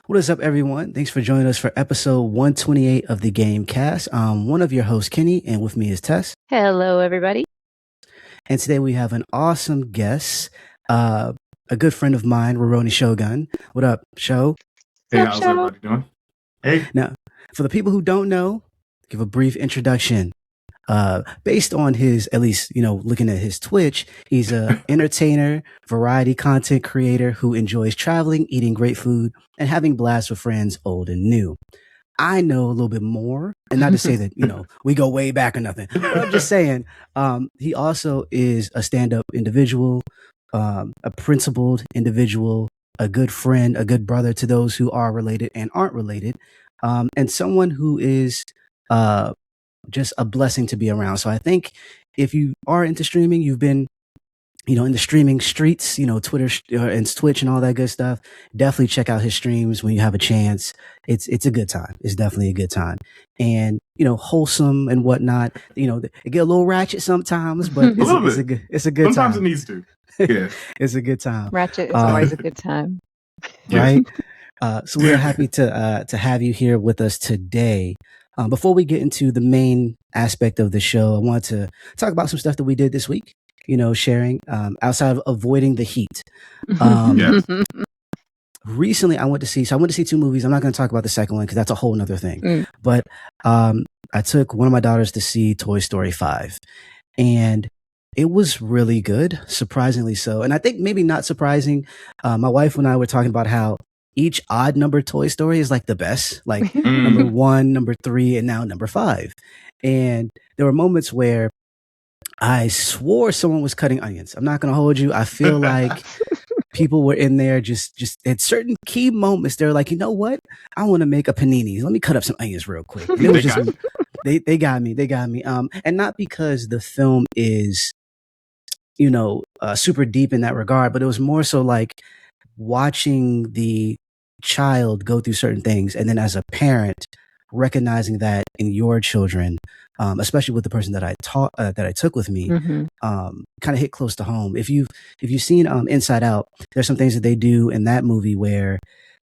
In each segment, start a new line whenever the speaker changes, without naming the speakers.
What is up, everyone? Thanks for joining us for episode 128 of the Game Cast. I'm one of your hosts, Kenny, and with me is Tess.
Hello, everybody.
And today we have an awesome guest, a good friend of mine, RurouniShogun. What up, Sho?
Hey, how's everybody doing? Hey.
Now, for the people who don't know, give a brief introduction. Based on his, at least, looking at his Twitch, he's an entertainer, variety content creator who enjoys traveling, eating great food, and having blasts with friends old and new. I know a little bit more, and not to say that, we go way back or nothing, but I'm just saying, he also is a stand-up individual, a principled individual, a good friend, a good brother to those who are related and aren't related, and someone who is, just a blessing to be around. So I think if you are into streaming, you've been, in the streaming streets, Twitter and Twitch and all that good stuff, definitely check out his streams when you have a chance. It's a good time. It's definitely a good time. And, wholesome and whatnot, it get a little ratchet sometimes, but it's a good
Sometimes
time.
It needs to. Yeah.
It's a good time.
Ratchet is always a good time.
Right? So we're happy to have you here with us today. Before we get into the main aspect of the show, I want to talk about some stuff that we did this week, sharing outside of avoiding the heat. Recently, I went to see two movies. I'm not going to talk about the second one because that's a whole nother thing. But I took one of my daughters to see Toy Story 5. And it was really good, surprisingly so. And I think maybe not surprising. My wife and I were talking about how each odd number Toy Story is like the best, like number 1, number 3, and now number 5. And there were moments where I swore someone was cutting onions. I'm not going to hold you. I feel like people were in there just at certain key moments. They're like, you know what? I want to make a panini. Let me cut up some onions real quick. And it was just, they got me. They got me. And not because the film is, super deep in that regard, but it was more so like watching the child go through certain things, and then as a parent recognizing that in your children, especially with the person that I took with me, kind of hit close to home. If you've seen Inside Out, there's some things that they do in that movie where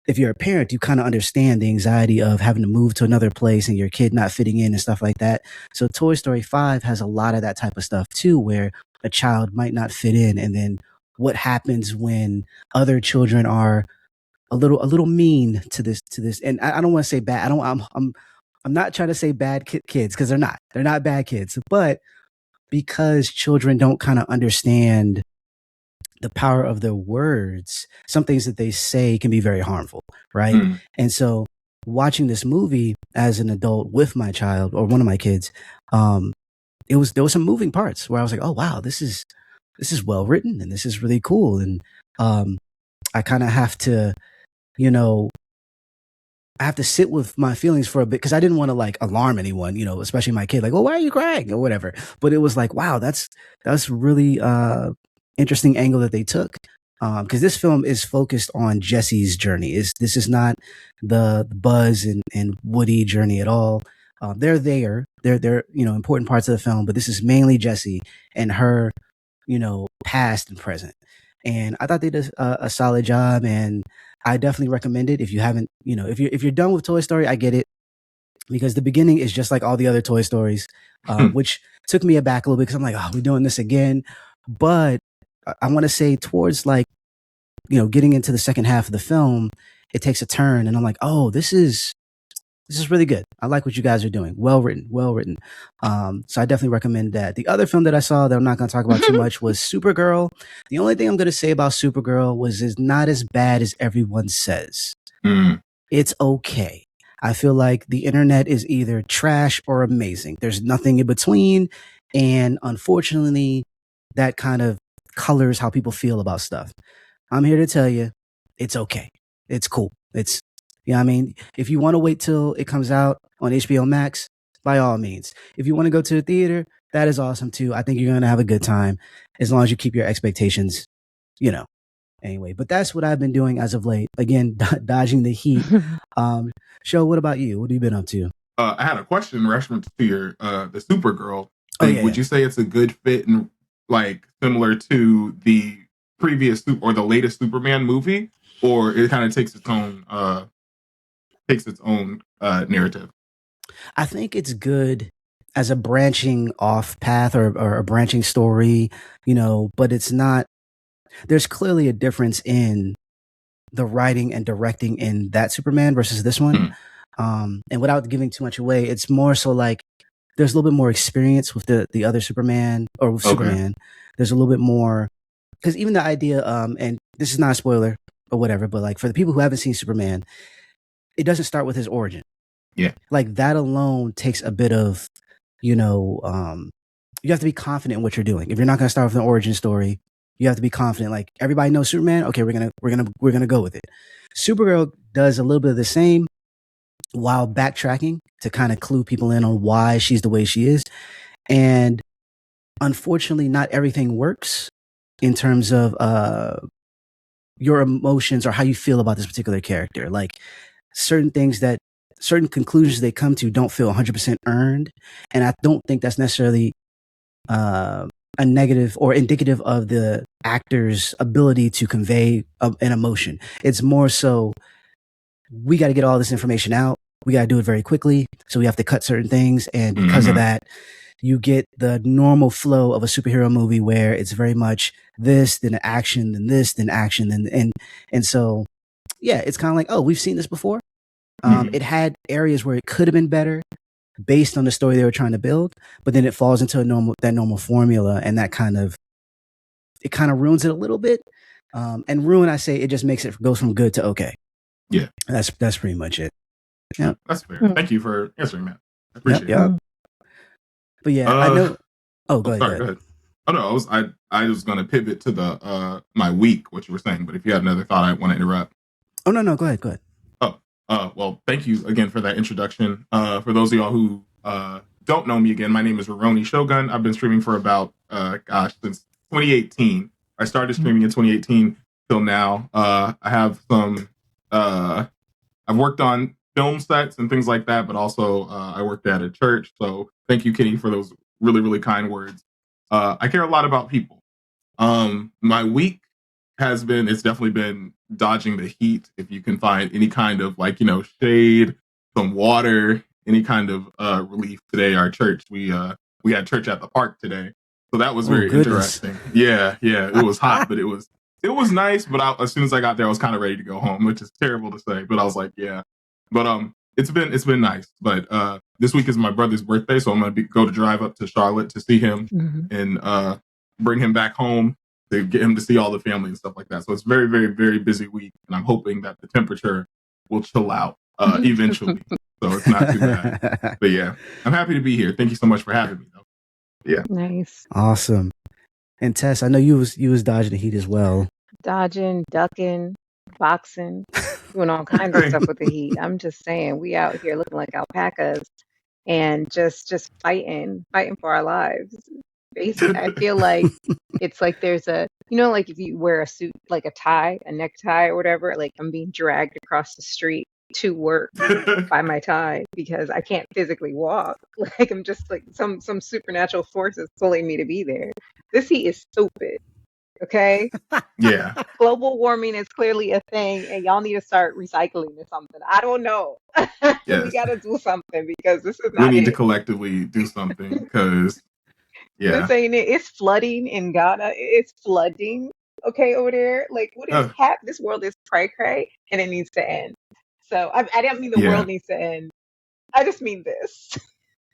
if you're a parent, you kind of understand the anxiety of having to move to another place and your kid not fitting in and stuff like that. So Toy Story 5 has a lot of that type of stuff too, where a child might not fit in, and then what happens when other children are a little mean to this. And I don't want to say bad. I'm not trying to say bad kids, because they're not bad kids, but because children don't kind of understand the power of their words, some things that they say can be very harmful. Right. And so watching this movie as an adult with my child or one of my kids, there was some moving parts where I was like, oh wow, this is well written and this is really cool. And, I kind of have to, I have to sit with my feelings for a bit, because I didn't want to like alarm anyone, especially my kid, like, well, why are you crying or whatever. But it was like, wow, that's really interesting angle that they took. Because this film is focused on Jesse's journey. This is not the Buzz and Woody journey at all. They're important parts of the film, but this is mainly Jessie and her, past and present. And I thought they did a solid job, and I definitely recommend it if you haven't, if you're done with Toy Story, I get it, because the beginning is just like all the other Toy Stories, which took me aback a little bit, because I'm like, oh, we're doing this again. But I want to say towards like, getting into the second half of the film, it takes a turn, and I'm like, oh, this is really good. I like what you guys are doing. Well written. So I definitely recommend that. The other film that I saw that I'm not going to talk about too much was Supergirl. The only thing I'm going to say about Supergirl was it's not as bad as everyone says. It's okay. I feel like the internet is either trash or amazing. There's nothing in between. And unfortunately, that kind of colors how people feel about stuff. I'm here to tell you, it's okay. It's cool. I mean, if you want to wait till it comes out on HBO Max, by all means. If you want to go to the theater, that is awesome too. I think you're going to have a good time as long as you keep your expectations, Anyway, but that's what I've been doing as of late. Again, dodging the heat. Sho, what about you? What have you been up to?
I had a question in reference to your the Supergirl thing. Would you say it's a good fit and like similar to the previous or the latest Superman movie, or it kind of takes its own takes its own narrative?
I think it's good as a branching off path or a branching story, but it's not. There's clearly a difference in the writing and directing in that Superman versus this one. And without giving too much away, it's more so like there's a little bit more experience with the other Superman or with Superman. There's a little bit more, because even the idea, and this is not a spoiler or whatever, but like for the people who haven't seen Superman, it doesn't start with his origin.
Yeah.
Like that alone takes a bit of, you have to be confident in what you're doing. If you're not going to start with an origin story, you have to be confident. Like everybody knows Superman. Okay, we're gonna go with it. Supergirl does a little bit of the same while backtracking to kind of clue people in on why she's the way she is. And unfortunately, not everything works in terms of your emotions or how you feel about this particular character. Like certain conclusions they come to don't feel 100% earned. And I don't think that's necessarily a negative or indicative of the actor's ability to convey an emotion. It's more so, we got to get all this information out. We got to do it very quickly. So we have to cut certain things. And because of that, you get the normal flow of a superhero movie where it's very much this, then action, then this, then action. And so, yeah, it's kind of like, oh, we've seen this before. It had areas where it could have been better based on the story they were trying to build, but then it falls into that normal formula, and it kind of ruins it a little bit. And ruin, I say, it just makes it goes from good to okay.
Yeah,
that's pretty much it.
Yeah, that's fair. Thank you for answering that. I appreciate it.
But yeah, I know. Oh, go
ahead. Go ahead. Oh no, I was going to pivot to the my week, what you were saying. But if you had another thought, I want to interrupt.
Oh no, go ahead.
Well, thank you again for that introduction. For those of y'all who don't know me again, my name is RurouniShogun. I've been streaming for about, since 2018. I started streaming in 2018 till now. I have some, I've worked on film sets and things like that, but also I worked at a church. So thank you, Kitty, for those really, really kind words. I care a lot about people. My week it's definitely been dodging the heat. If you can find any kind of shade, some water, any kind of relief today. Our church, we had church at the park today, so that was very interesting. Yeah, it was hot, but it was nice. But as soon as I got there, I was kind of ready to go home, which is terrible to say, but I was like, yeah. But it's been nice. But this week is my brother's birthday, so I'm gonna go to drive up to Charlotte to see him and bring him back home, to get him to see all the family and stuff like that. So it's very, very, very busy week. And I'm hoping that the temperature will chill out eventually. So it's not too bad. But yeah, I'm happy to be here. Thank you so much for having me, though. Yeah.
Nice.
Awesome. And Tess, I know you was dodging the heat as well.
Dodging, ducking, boxing, doing all kinds of stuff with the heat. I'm just saying, we out here looking like alpacas and just fighting for our lives. Basically, I feel like it's like there's like if you wear a suit, like a necktie or whatever, like I'm being dragged across the street to work by my tie because I can't physically walk. Like I'm just like some supernatural force is pulling me to be there. This heat is stupid. Okay?
Yeah.
Global warming is clearly a thing, and y'all need to start recycling or something. I don't know.
Yes.
We got to do something because this is not
We need to collectively do something because, yeah.
This ain't it. It's flooding in Ghana. It's flooding, okay, over there. Like, what is this world is cray-cray, and it needs to end. So I don't mean the world needs to end. I just mean this.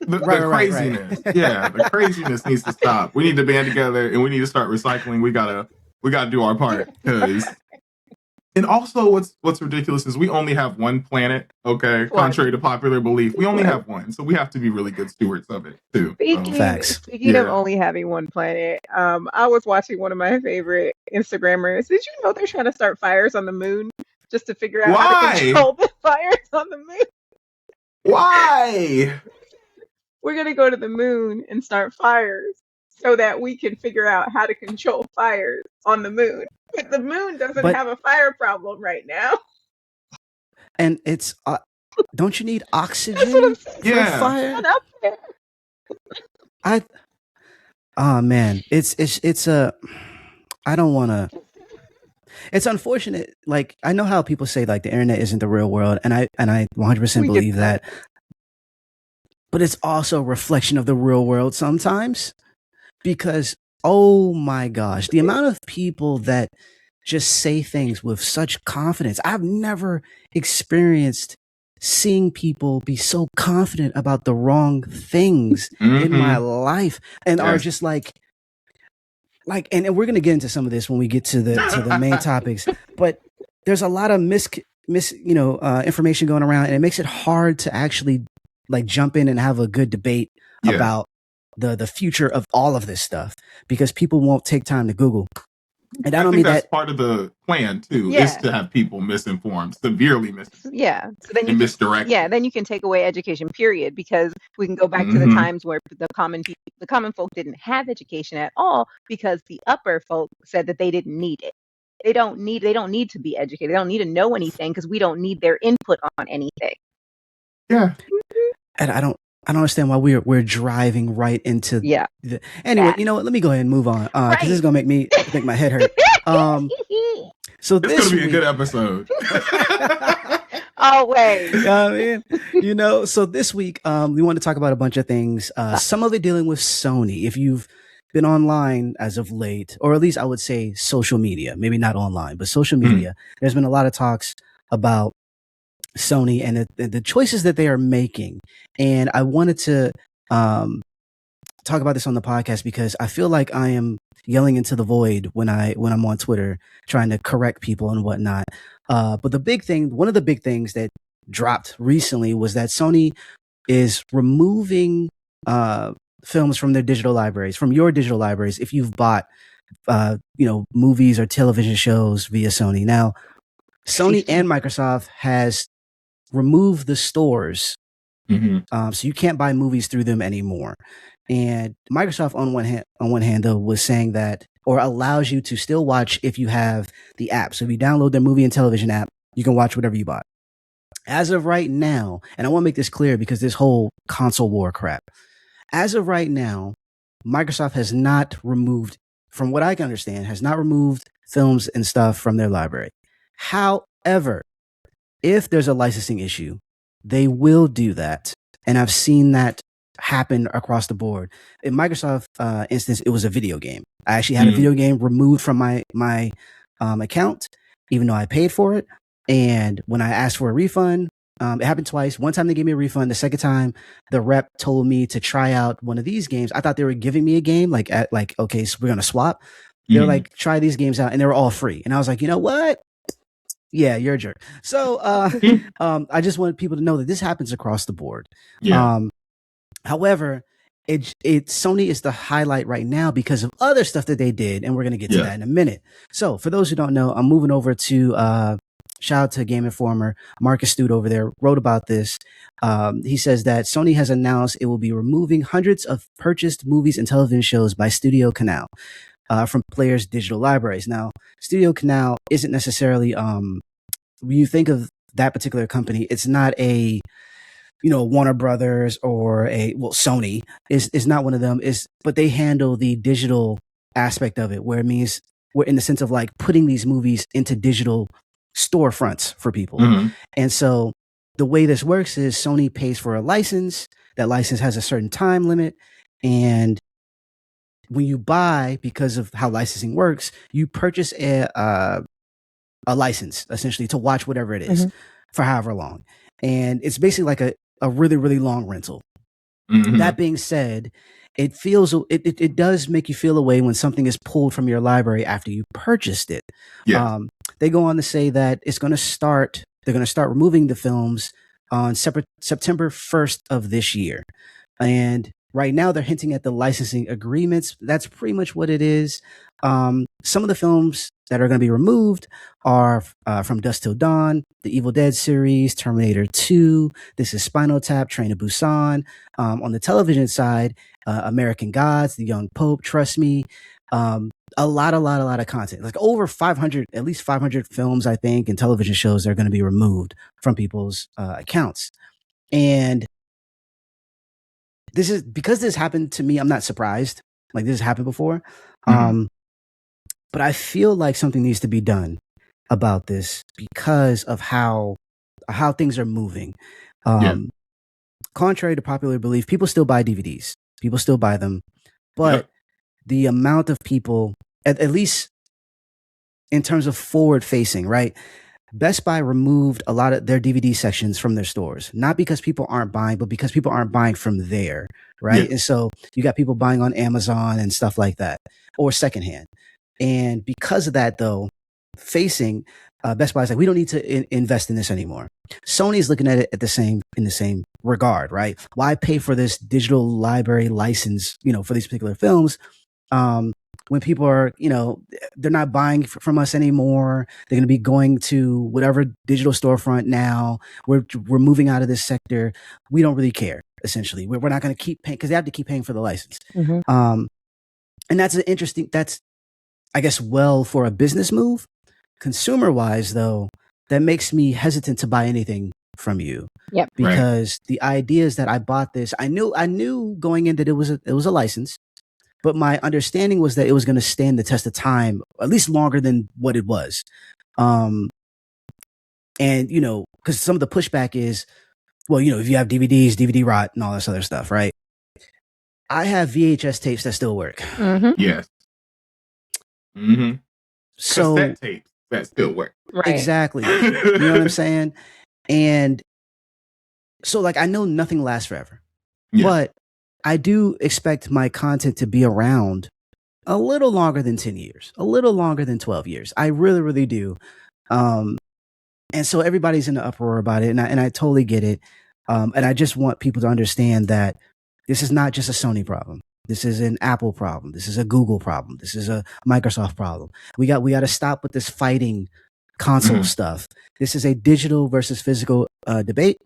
The craziness. Right. Yeah, the craziness needs to stop. We need to band together and we need to start recycling. We gotta do our part. And also what's ridiculous is we only have one planet, okay? Contrary to popular belief. We only have one. So we have to be really good stewards of it too.
Speaking of only having one planet, I was watching one of my favorite Instagrammers. Did you know they're trying to start fires on the moon just to figure out how to control the fires on the moon?
Why?
We're going to go to the moon and start fires so that we can figure out how to control fires on the moon. But the moon doesn't have a fire problem right now.
And it's, don't you need oxygen for fire? Oh man, it's I don't want to. It's unfortunate. Like, I know how people say like the internet isn't the real world, and I 100% believe that. But it's also a reflection of the real world sometimes, because oh my gosh, the amount of people that just say things with such confidence. I've never experienced seeing people be so confident about the wrong things in my life, and are just like, and we're going to get into some of this when we get to the main topics, but there's a lot of information going around, and it makes it hard to actually like jump in and have a good debate about the future of all of this stuff, because people won't take time to Google. And I don't mean
that's part of the plan too, is to have people misinformed, severely misinformed.
Yeah. So then you
misdirected.
Yeah, then you can take away education, period, because we can go back to the times where the common folk didn't have education at all, because the upper folk said that they didn't need it. They don't need to be educated. They don't need to know anything, because we don't need their input on anything.
Yeah.
And I don't understand why we're driving right into anyway. You know what? Let me go ahead and move on, because this is gonna make my head hurt. So
this is gonna be a good episode.
Always.
So this week we want to talk about a bunch of things. Some of it dealing with Sony. If you've been online as of late, or at least I would say social media, maybe not online, but social media, there's been a lot of talks about Sony and the choices that they are making. And I wanted to talk about this on the podcast, because I feel like I am yelling into the void when I'm on Twitter trying to correct people and whatnot. But one of the big things that dropped recently was that Sony is removing films from their digital libraries, from your digital libraries, if you've bought movies or television shows via Sony. Now, Sony and Microsoft has removed the stores, so you can't buy movies through them anymore. And Microsoft, on one hand, though, was saying that, or allows you to still watch if you have the app. So if you download their movie and television app, you can watch whatever you bought. As of right now, and I want to make this clear because this whole console war crap. As of right now, Microsoft has not removed, from what I can understand, has not removed films and stuff from their library. However, if there's a licensing issue, they will do that. And I've seen that happen across the board. In Microsoft instance, it was a video game. I actually had a video game removed from my account, even though I paid for it. And when I asked for a refund, it happened twice. One time they gave me a refund. The second time, the rep told me to try out one of these games. I thought they were giving me a game, okay, so we're going to swap. They're like, try these games out, and they were all free. And I was like, you know what? Yeah, you're a jerk. So I just wanted people to know that this happens across the board. However, Sony is the highlight right now because of other stuff that they did, and we're going to get to that in a minute. So for those who don't know, I'm moving over to shout out to Game Informer. Marcus Stute over there wrote about this. He says that Sony has announced it will be removing hundreds of purchased movies and television shows by Studio Canal from players' digital libraries. Now, Studio Canal isn't necessarily, when you think of that particular company, it's not a Warner Brothers or Sony is not one of them, but they handle the digital aspect of it, where it means we're in the sense of like putting these movies into digital storefronts for people. And so the way this works is Sony pays for a license. That license has a certain time limit. And when you buy, because of how licensing works, you purchase a license essentially to watch whatever it is for however long. And it's basically like a really, really long rental. That being said, it does make you feel a way when something is pulled from your library after you purchased it. They go on to say that they're going to start removing the films on September 1st of this year. And right now they're hinting at the licensing agreements. That's pretty much what it is. Some of the films that are going to be removed are From Dusk Till Dawn, the Evil Dead series, Terminator 2, This is Spinal Tap, Train to Busan. On the television side, American Gods, The Young Pope, Trust Me. A lot of content, like over 500, at least 500 films, I think, and television shows that are going to be removed from people's accounts. And this is because this happened to me. I'm not surprised. Like, this has happened before. But I feel like something needs to be done. about this because of how things are moving. Contrary to popular belief, people still buy DVDs. People still buy them, but the amount of people, at least in terms of forward facing, right? Best Buy removed a lot of their DVD sections from their stores, not because people aren't buying, but because people aren't buying from there, right? And so you got people buying on Amazon and stuff like that, or secondhand. And because of that, though, facing Best Buy's like, we don't need to invest in this anymore. Sony's looking at it in the same regard, right? Why pay for this digital library license, for these particular films? When people are, they're not buying from us anymore. They're going to be going to whatever digital storefront now. We're moving out of this sector. We don't really care, essentially. We're not going to keep paying because they have to keep paying for the license. And that's that's, I guess, for a business move. Consumer wise, though, that makes me hesitant to buy anything from you.
Yep.
Because the idea is that I bought this. I knew going in that it was a license. But my understanding was that it was going to stand the test of time, at least longer than what it was. And, because some of the pushback is, well, if you have DVDs, DVD rot and all this other stuff, right? I have VHS tapes that still work.
Yes.
So
cassette tapes that still work.
Right.
Exactly. You know what I'm saying? And so, I know nothing lasts forever. But I do expect my content to be around a little longer than 10 years, a little longer than 12 years. I really, really do. And so everybody's in the uproar about it, and I totally get it. And I just want people to understand that this is not just a Sony problem. This is an Apple problem. This is a Google problem. This is a Microsoft problem. We got to stop with this fighting console stuff. This is a digital versus physical debate.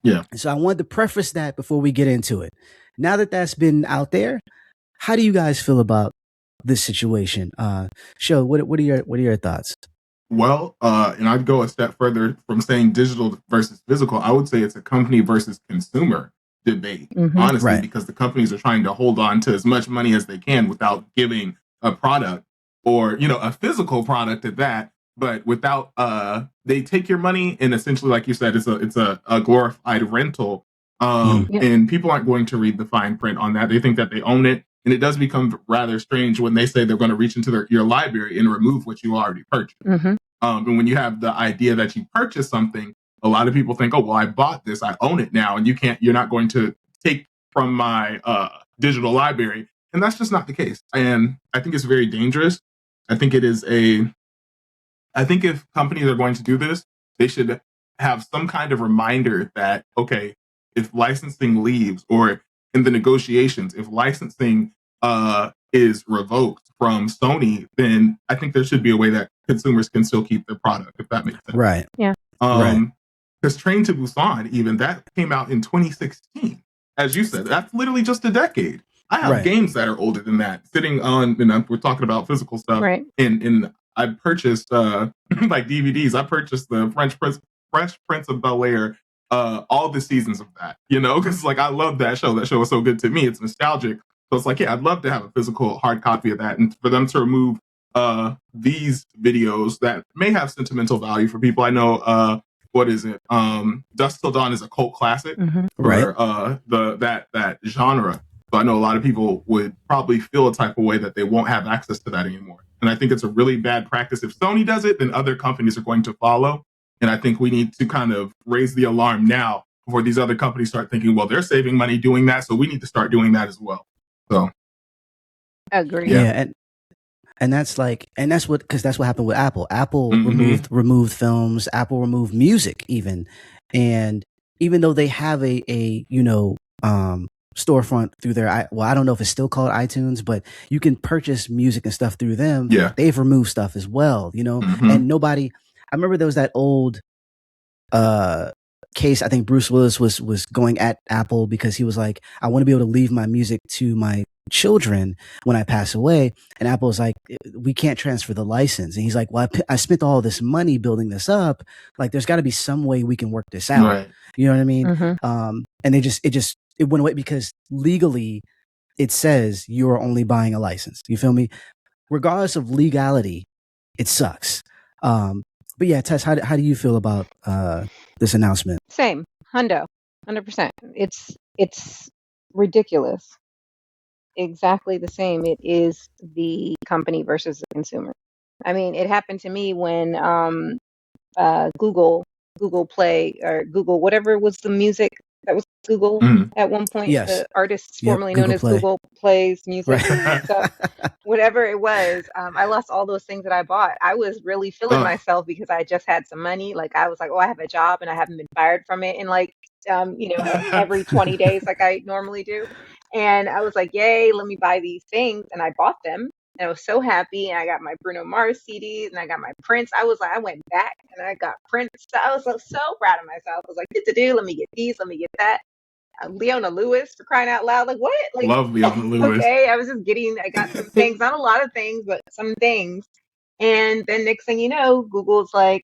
Yeah.
So I wanted to preface that before we get into it. Now that that's been out there, how do you guys feel about this situation? Sho, what are your thoughts?
Well, and I'd go a step further from saying digital versus physical. I would say it's a company versus consumer debate, honestly, because the companies are trying to hold on to as much money as they can without giving a product or, a physical product at that. But without, they take your money and essentially, like you said, it's a glorified rental. And people aren't going to read the fine print on that. They think that they own it. And it does become rather strange when they say they're going to reach into your library and remove what you already purchased. And when you have the idea that you purchased something, a lot of people think, oh, well, I bought this, I own it now, and you're not going to take from my digital library. And that's just not the case. And I think it's very dangerous. I think if companies are going to do this, they should have some kind of reminder that, okay, if licensing leaves or in the negotiations, if licensing is revoked from Sony, then I think there should be a way that consumers can still keep their product, if that makes sense.
Right.
Yeah.
Because Train to Busan, even that came out in 2016. As you said, that's literally just a decade. I have games that are older than that sitting on, we're talking about physical stuff.
Right.
And I purchased DVDs. I purchased the Fresh Prince of Bel-Air, all the seasons of that, because I love that show. That show was so good to me. It's nostalgic. So it's I'd love to have a physical hard copy of that. And for them to remove these videos that may have sentimental value for people. I know, what is it? Dusk Till Dawn is a cult classic for that genre. So I know a lot of people would probably feel a type of way that they won't have access to that anymore. And I think it's a really bad practice. If Sony does it, then other companies are going to follow. And I think we need to kind of raise the alarm now before these other companies start thinking, well, they're saving money doing that, so we need to start doing that as well. So,
agree.
Yeah, and that's what happened with Apple. Apple removed films. Apple removed music even, and even though they have a storefront through their, I don't know if it's still called iTunes, but you can purchase music and stuff through them.
Yeah,
they've removed stuff as well. And nobody. I remember there was that old case. I think Bruce Willis was going at Apple because he was like, I want to be able to leave my music to my children when I pass away. And Apple was like, we can't transfer the license. And he's like, well, I spent all this money building this up. There's got to be some way we can work this out.
Right.
You know what I mean? And it went away because legally it says you are only buying a license. You feel me? Regardless of legality, it sucks. But yeah, Tess, how do you feel about this announcement?
Same, 100%. It's ridiculous. Exactly the same. It is the company versus the consumer. I mean, it happened to me when Google Play or Google whatever was the music that was Google at one point.
Yes.
The artists
Yep,
formerly known
Google
as
Play.
Google Plays music
Right.
stuff. Whatever it was, I lost all those things that I bought. I was really feeling myself because I just had some money. Like I was like, oh, I have a job and I haven't been fired from it in like, every 20 days like I normally do. And I was like, yay, let me buy these things. And I bought them. And I was so happy. And I got my Bruno Mars CDs and I got my Prince. I was like, I went back and I got Prince. So I was so proud of myself. I was like, do, let me get these, let me get that. Leona Lewis, for crying out loud. Like, what? Like,
love Leona Lewis.
Okay, I got some things, not a lot of things, but some things. And then next thing you know, Google's like,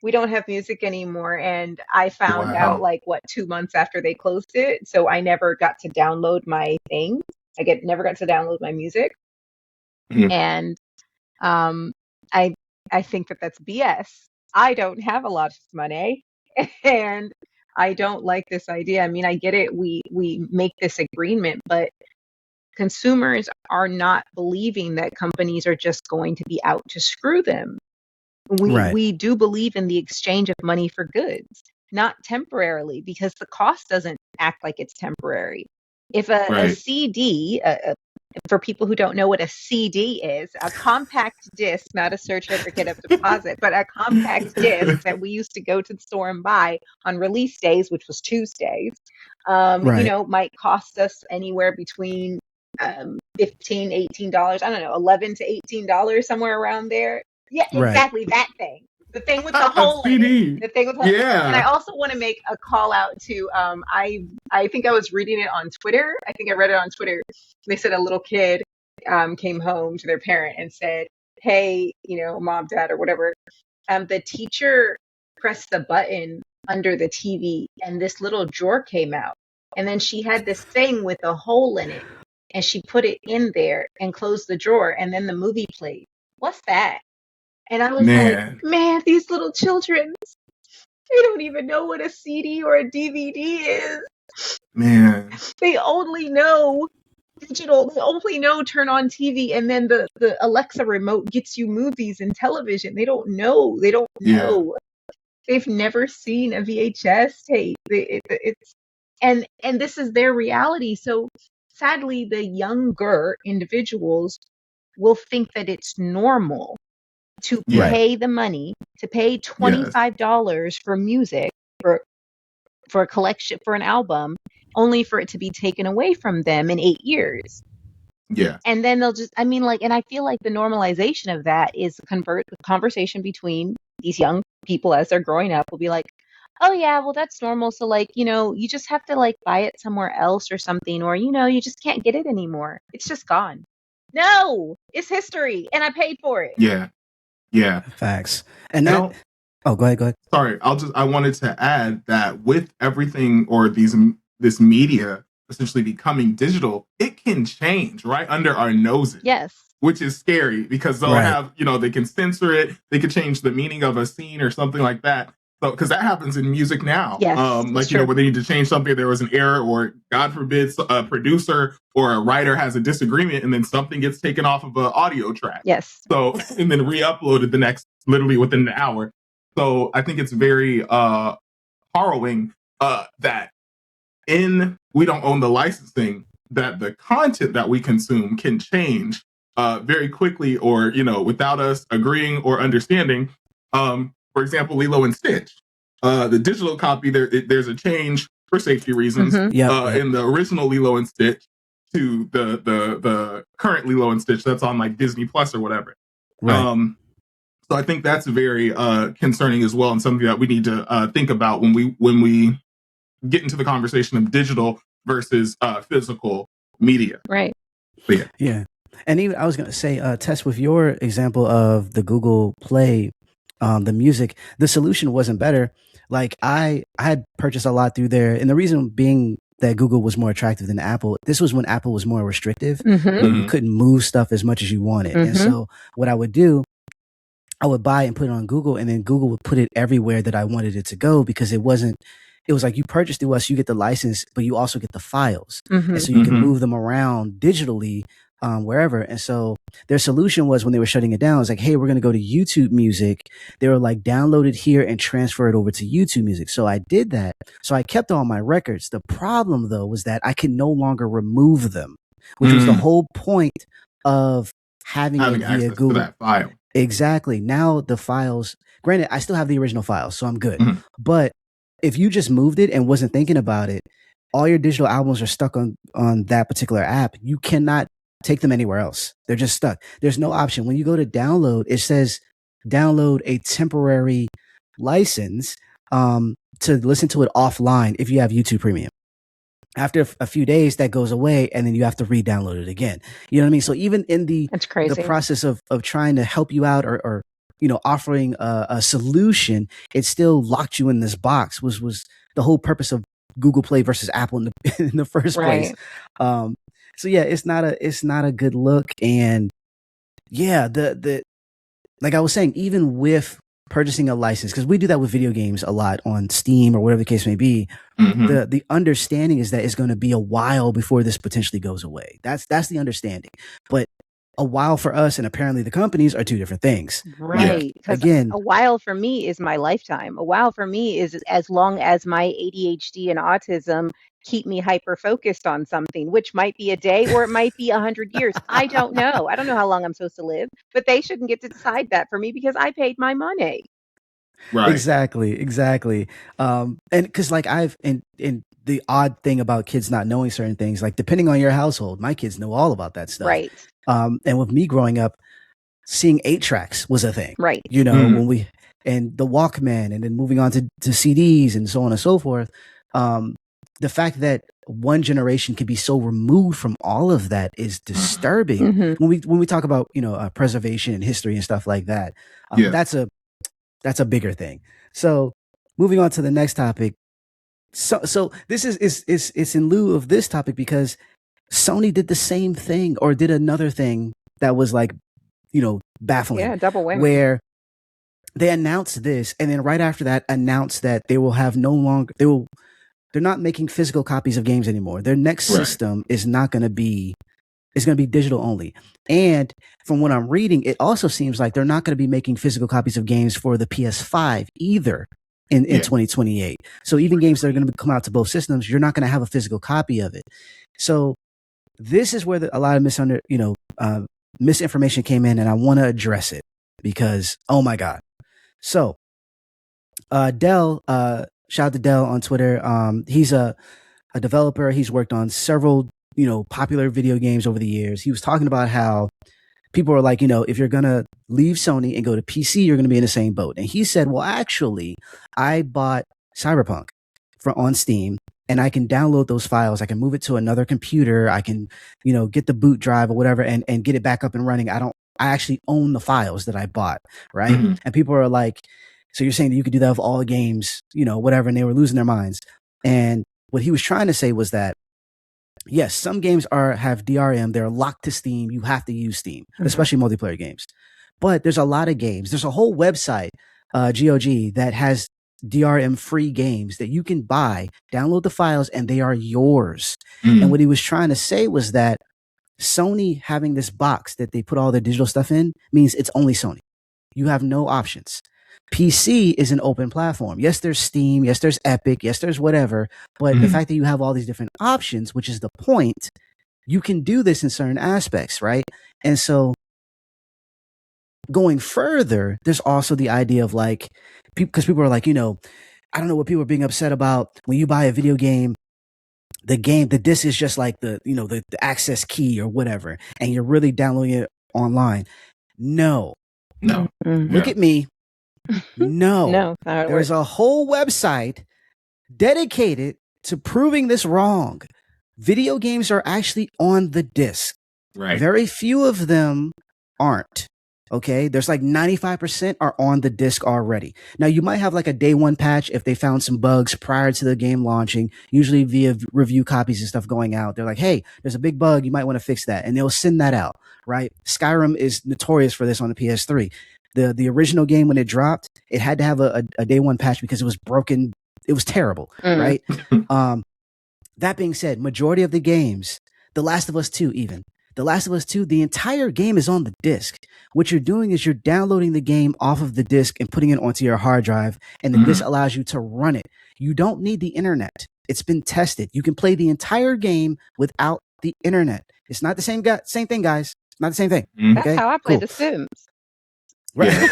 we don't have music anymore. And I found out like 2 months after they closed it. So I never got to download my things. Never got to download my music. And I think that that's BS. I don't have a lot of money and I don't like this idea. I mean, I get it. We make this agreement, but consumers are not believing that companies are just going to be out to screw them. We do believe in the exchange of money for goods, not temporarily, because the cost doesn't act like it's temporary. If a CD, for people who don't know what a CD is, a compact disc, not a certificate of deposit, but a compact disc that we used to go to the store and buy on release days, which was Tuesdays, might cost us anywhere between $15, $18, I don't know, $11 to $18, somewhere around there. Yeah, exactly, that thing. The thing with the hole in it. The thing with the hole. And I also want to make a call out to I think I was reading it on Twitter. I think I read it on Twitter. They said a little kid came home to their parent and said, hey, mom, dad, or whatever. The teacher pressed the button under the TV and this little drawer came out. And then she had this thing with a hole in it. And she put it in there and closed the drawer. And then the movie played. What's that? And I was like, man, these little children, they don't even know what a CD or a DVD is.
Man.
They only know digital. They only know turn on TV and then the Alexa remote gets you movies and television. They don't know. They don't know. They've never seen a VHS tape. And this is their reality. So sadly, the younger individuals will think that it's normal to pay the money, to pay $25 for music, for a collection, for an album, only for it to be taken away from them in 8 years.
Yeah.
And then they'll just, and I feel like the normalization of that is the conversation between these young people as they're growing up will be like, oh yeah, well that's normal. So like, you just have to like buy it somewhere else or something, or, you just can't get it anymore. It's just gone. No, it's history and I paid for it.
Yeah. Yeah.
Facts. And now, go ahead.
Sorry. I wanted to add that with everything or this media essentially becoming digital, it can change right under our noses.
Yes.
Which is scary because they'll have, they can censor it. They could change the meaning of a scene or something like that. So, because that happens in music now.
Yes,
where they need to change something, there was an error, or God forbid, a producer or a writer has a disagreement, and then something gets taken off of an audio track.
Yes.
So, and then re-uploaded literally within an hour. So, I think it's very harrowing that we don't own the licensing, that the content that we consume can change very quickly, or without us agreeing or understanding. For example, Lilo and Stitch, the digital copy, there's a change for safety reasons in the original Lilo and Stitch to the current Lilo and Stitch that's on like Disney Plus or whatever. Right. So I think that's very concerning as well, and something that we need to think about when we get into the conversation of digital versus physical media.
Right.
But
yeah. And even I was going to say, Tess, with your example of the Google Play, the music, the solution wasn't better. Like I had purchased a lot through there, and the reason being that Google was more attractive than Apple. This was when Apple was more restrictive. You couldn't move stuff as much as you wanted. And so what I would do I would buy and put it on Google, and then Google would put it everywhere that I wanted it to go, because it was like, you purchased through us, you get the license, but you also get the files. And so you can move them around digitally wherever. And so their solution was, when they were shutting it down, it was like, hey, we're going to go to YouTube Music. They were like, download it here and transfer it over to YouTube Music. So I did that. So I kept all my records. The problem, though, was that I could no longer remove them, which was the whole point of having it via
access
Google.
to that file.
Exactly. Now the files, granted, I still have the original files, so I'm good. But if you just moved it and wasn't thinking about it, all your digital albums are stuck on that particular app. You cannot take them anywhere else. They're just stuck. There's no option. When you go to download, it says download a temporary license to listen to it offline if you have YouTube Premium. After a few days, that goes away, and then you have to re-download it again. You know what I mean? So even in the process of trying to help you out, or offering a solution, it still locked you in this box. Was the whole purpose of Google Play versus Apple in the first place. So yeah, it's not a good look. And yeah, the like I was saying, even with purchasing a license, because we do that with video games a lot on Steam or whatever the case may be, the understanding is that it's going to be a while before this potentially goes away. That's the understanding. But a while for us and apparently the companies are two different things.
Right. Again, a while for me is my lifetime. A while for me is as long as my ADHD and autism keep me hyper focused on something, which might be a day or it might be 100 years. I don't know. I don't know how long I'm supposed to live, but they shouldn't get to decide that for me because I paid my money.
Right. Exactly. And because like and the odd thing about kids not knowing certain things, like depending on your household, my kids know all about that stuff.
Right.
And with me growing up, seeing 8-tracks was a thing.
Right.
When and the Walkman, and then moving on to CDs and so on and so forth. The fact that one generation can be so removed from all of that is disturbing. When we talk about preservation and history and stuff like that, that's a bigger thing. So moving on to the next topic. So this is in lieu of this topic, because Sony did the same thing, or did another thing that was like, baffling.
Yeah, double whammy.
Where they announced this, and then right after that announced that they will have they're not making physical copies of games anymore. Their next system is not going to be, it's going to be digital only. And from what I'm reading, it also seems like they're not going to be making physical copies of games for the PS5 either in 2028. So even games that are going to come out to both systems, you're not going to have a physical copy of it. So this is where a lot of misinformation came in, and I want to address it because, oh my God. So Dell, shout out to Dell on Twitter. He's a developer. He's worked on several, popular video games over the years. He was talking about how people are like, if you're going to leave Sony and go to PC, you're going to be in the same boat. And he said, well, actually, I bought Cyberpunk on Steam, and I can download those files. I can move it to another computer. I can, get the boot drive or whatever and get it back up and running. I actually own the files that I bought. Right. And people are like, so you're saying that you could do that with all games, whatever. And they were losing their minds. And what he was trying to say was that, yes, some games have DRM. They're locked to Steam. You have to use Steam, especially multiplayer games. But there's a lot of games. There's a whole website, GOG, that has DRM-free games that you can buy, download the files, and they are yours. And what he was trying to say was that Sony having this box that they put all their digital stuff in means it's only Sony. You have no options. PC is an open platform. Yes, there's Steam. Yes, there's Epic. Yes, there's whatever. But the fact that you have all these different options, which is the point, you can do this in certain aspects, right? And so going further, there's also the idea of like, because people are like, I don't know what people are being upset about when you buy a video game. The disc is just like the access key or whatever, and you're really downloading it online. No. Look at me. No, there's a whole website dedicated to proving this wrong. Video games are actually on the disc.
Right.
Very few of them aren't. Okay. There's like 95% are on the disc already. Now you might have like a day one patch if they found some bugs prior to the game launching, usually via review copies and stuff going out. They're like, hey, there's a big bug. You might want to fix that. And they'll send that out. Right. Skyrim is notorious for this on the PS3. The original game, when it dropped, it had to have a day one patch because it was broken. It was terrible, right? That being said, majority of the games, The Last of Us 2 even, The Last of Us 2, the entire game is on the disc. What you're doing is you're downloading the game off of the disc and putting it onto your hard drive, and then this allows you to run it. You don't need the internet. It's been tested. You can play the entire game without the internet. It's not the same thing, guys. Not the same thing.
That's how I play The Sims.
Right.
Yeah.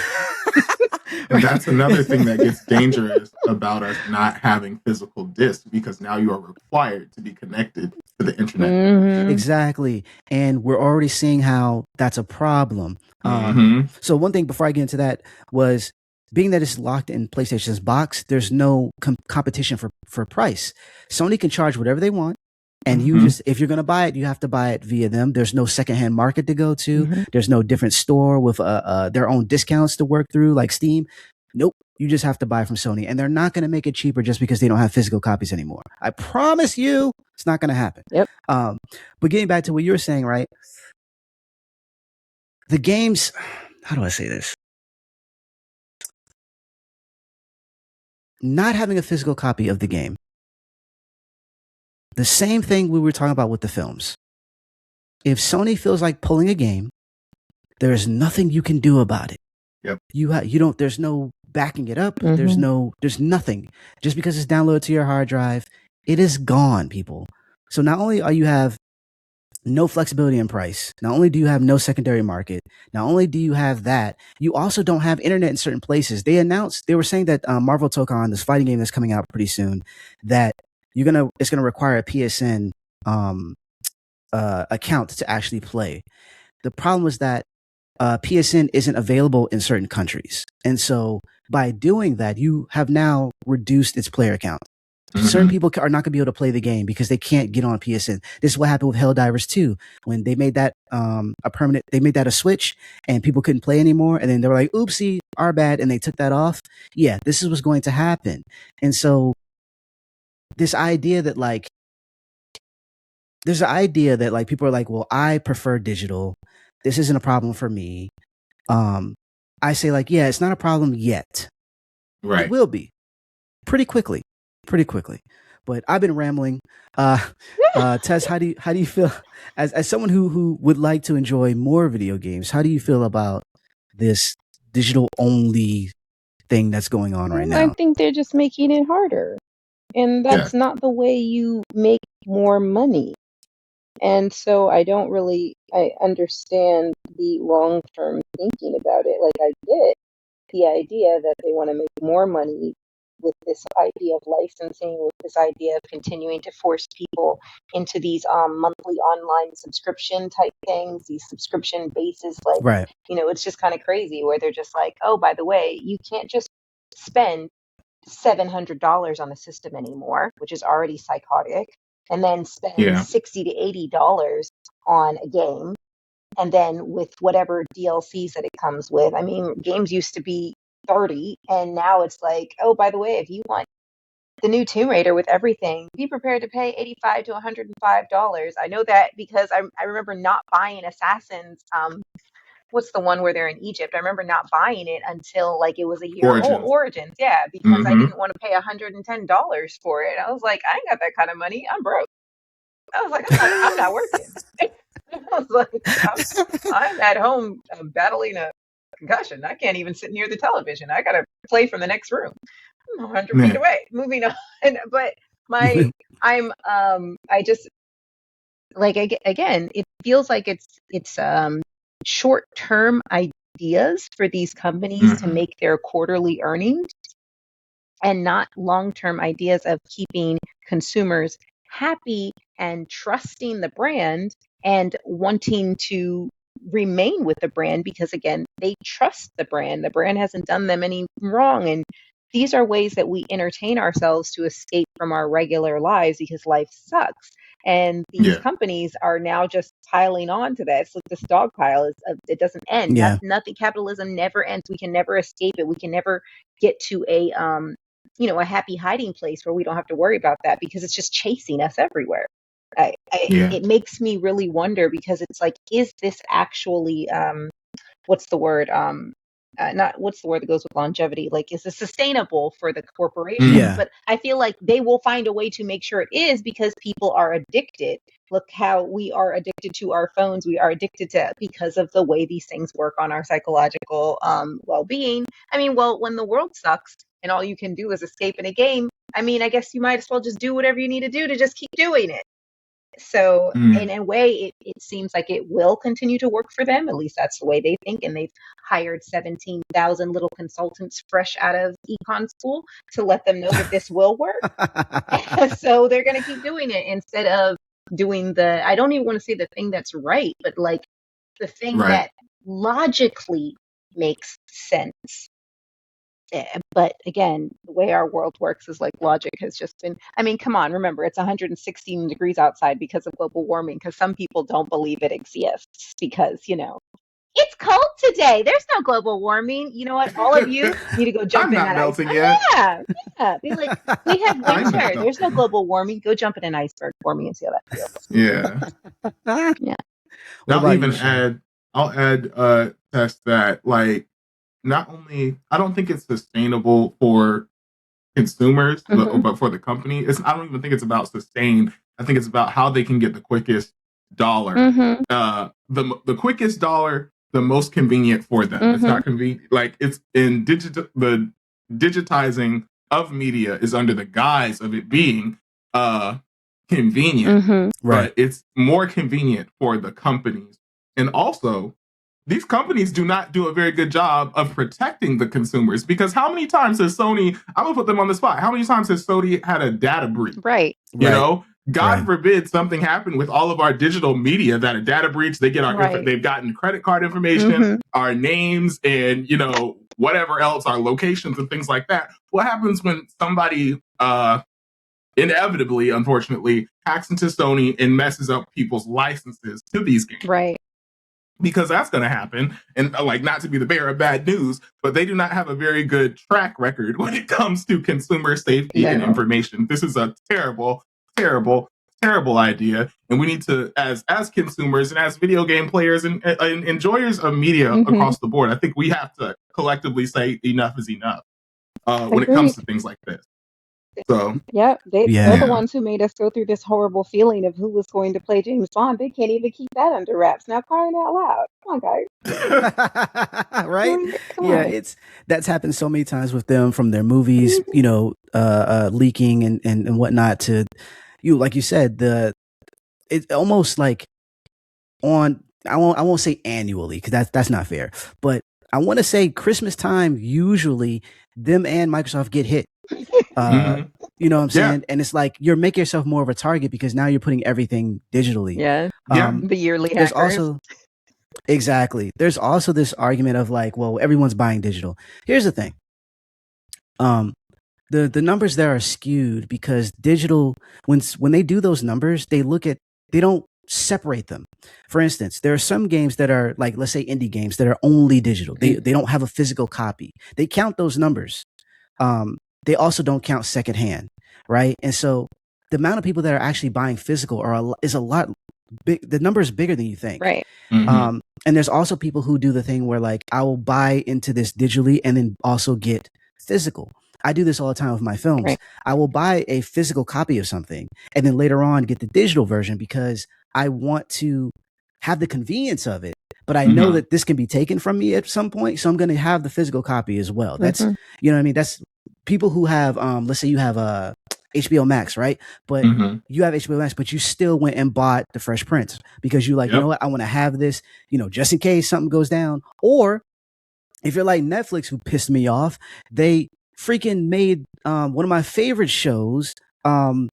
And that's another thing that gets dangerous about us not having physical discs, because now you are required to be connected to the internet.
Exactly. And we're already seeing how that's a problem. So one thing before I get into that was, being that it's locked in PlayStation's box, there's no competition for price. Sony can charge whatever they want. And you just, if you're going to buy it, you have to buy it via them. There's no secondhand market to go to. There's no different store with their own discounts to work through, like Steam. Nope. You just have to buy from Sony. And they're not going to make it cheaper just because they don't have physical copies anymore. I promise you, it's not going to happen.
Yep.
But getting back to what you were saying, right? The games, how do I say this? Not having a physical copy of the game. The same thing we were talking about with the films. If Sony feels like pulling a game, there's nothing you can do about it.
Yep.
You don't, there's no backing it up. There's nothing. Just because it's downloaded to your hard drive, it is gone, people. So not only are you have no flexibility in price, not only do you have no secondary market, not only do you have that, you also don't have internet in certain places. They were saying that Marvel Tokon, this fighting game that's coming out pretty soon, that it's gonna require a PSN account to actually play. The problem was that PSN isn't available in certain countries, and so by doing that, you have now reduced its player count. Certain people are not going to be able to play the game because they can't get on PSN. This is what happened with Helldivers 2 when they made that they made that a switch and people couldn't play anymore. And then they were like, oopsie, our bad. And they took that off. Yeah, this is what's going to happen. And so there's an idea that people are like, well, I prefer digital. This isn't a problem for me. I say yeah, it's not a problem yet.
Right.
It will be pretty quickly. But I've been rambling. Tess, how do you feel as someone who would like to enjoy more video games? How do you feel about this digital only thing that's going on right now?
I think they're just making it harder. And that's not the way you make more money. And so I understand the long-term thinking about it. I get the idea that they want to make more money with this idea of licensing, with this idea of continuing to force people into these monthly online subscription type things, these subscription bases.
Right.
It's just kind of crazy where they're just like, oh, by the way, you can't just spend $700 on a system anymore, which is already psychotic, and then spend $60 to $80 on a game, and then with whatever DLCs that it comes with. I mean, games used to be $30, and now it's like, oh, by the way, if you want the new Tomb Raider with everything, be prepared to pay $85 to $105. I know that because I remember not buying Assassin's. What's the one where they're in Egypt? I remember not buying it until it was a year old. Origins, yeah, because I didn't want to pay $110 for it. I was like, I ain't got that kind of money. I'm broke. I was like, I'm not working. I was like, I'm at home battling a concussion. I can't even sit near the television. I got to play from the next room. I'm 100 feet away. Moving on. But I just again, it feels like it's short-term ideas for these companies to make their quarterly earnings, and not long-term ideas of keeping consumers happy and trusting the brand and wanting to remain with the brand because, again, they trust the brand. The brand hasn't done them any wrong. And these are ways that we entertain ourselves to escape from our regular lives because life sucks. And these companies are now just piling on to that. It's like this dog pile. It doesn't end.
Yeah.
Nothing. Capitalism never ends. We can never escape it. We can never get to a happy hiding place where we don't have to worry about that because it's just chasing us everywhere. It makes me really wonder because it's like, is this actually what's the word? not what's the word that goes with longevity, like is it sustainable for the corporation?
Yeah.
But I feel like they will find a way to make sure it is, because people are addicted. Look how we are addicted to our phones. We are addicted to, because of the way these things work on our psychological well-being. I mean, well, when the world sucks and all you can do is escape in a game, I mean, I guess you might as well just do whatever you need to do to just keep doing it. So in a way, it seems like it will continue to work for them. At least that's the way they think. And they've hired 17,000 little consultants fresh out of econ school to let them know that this will work. So they're going to keep doing it instead of doing I don't even want to say the thing that's right, but like the thing that logically makes sense. But again, the way our world works is like logic has just been, I mean, come on, remember, it's 116 degrees outside because of global warming, because some people don't believe it exists because, it's cold today. There's no global warming. You know what? All of you need to go jump in that
melting
iceberg.
yet.
Yeah. Be like, we have winter. There's no global warming. Go jump in an iceberg for me and see how that feels.
Yeah.
Yeah.
I'll add Tess, that like, not only, I don't think it's sustainable for consumers, but for the company. I don't even think it's about sustain. I think it's about how they can get the quickest dollar. The quickest dollar, the most convenient for them. It's not convenient. Like, it's in the digitizing of media is under the guise of it being convenient, but it's more convenient for the companies. And also, these companies do not do a very good job of protecting the consumers, because how many times has Sony, I'm gonna put them on the spot, how many times has Sony had a data breach?
Right.
You know, God forbid something happened with all of our digital media, that a data breach, they get our, they've gotten credit card information, our names, and, whatever else, our locations and things like that. What happens when somebody, inevitably, unfortunately, hacks into Sony and messes up people's licenses to these games?
Right.
Because that's going to happen. And like, not to be the bearer of bad news, but they do not have a very good track record when it comes to consumer safety and information. This is a terrible, terrible, terrible idea. And we need to, as consumers and as video game players and enjoyers of media across the board, I think we have to collectively say enough is enough when it comes to things like this. So
they're the ones who made us go through this horrible feeling of who was going to play James Bond. They can't even keep that under wraps. Now, crying out loud. Come on, guys.
Right? That's happened so many times with them, from their movies, leaking and whatnot, to like you said, it's almost like I won't say annually, because that's not fair, but I want to say Christmas time, usually them and Microsoft get hit. You know what I'm saying? And it's like you're making yourself more of a target, because now you're putting everything digitally. The yearly hackers. There's also this argument of like, well, everyone's buying digital. Here's the thing. The numbers there are skewed, because digital, when they do those numbers, they don't separate them. For instance, there are some games that are like, let's say indie games, that are only digital. They don't have a physical copy. They count those numbers. They also don't count secondhand, right? And so the amount of people that are actually buying physical is a lot big. The number is bigger than you think,
right?
And there's also people who do the thing where, like, I will buy into this digitally and then also get physical. I do this all the time with my films. Right. I will buy a physical copy of something and then later on get the digital version, because I want to have the convenience of it, but I know that this can be taken from me at some point. So I'm going to have the physical copy as well. That's, you know what I mean? That's people who have, let's say you have HBO Max, right? But you have HBO Max, but you still went and bought the Fresh Prince because you like, you know what? I want to have this, just in case something goes down. Or if you're like Netflix, who pissed me off, they freaking made one of my favorite shows, and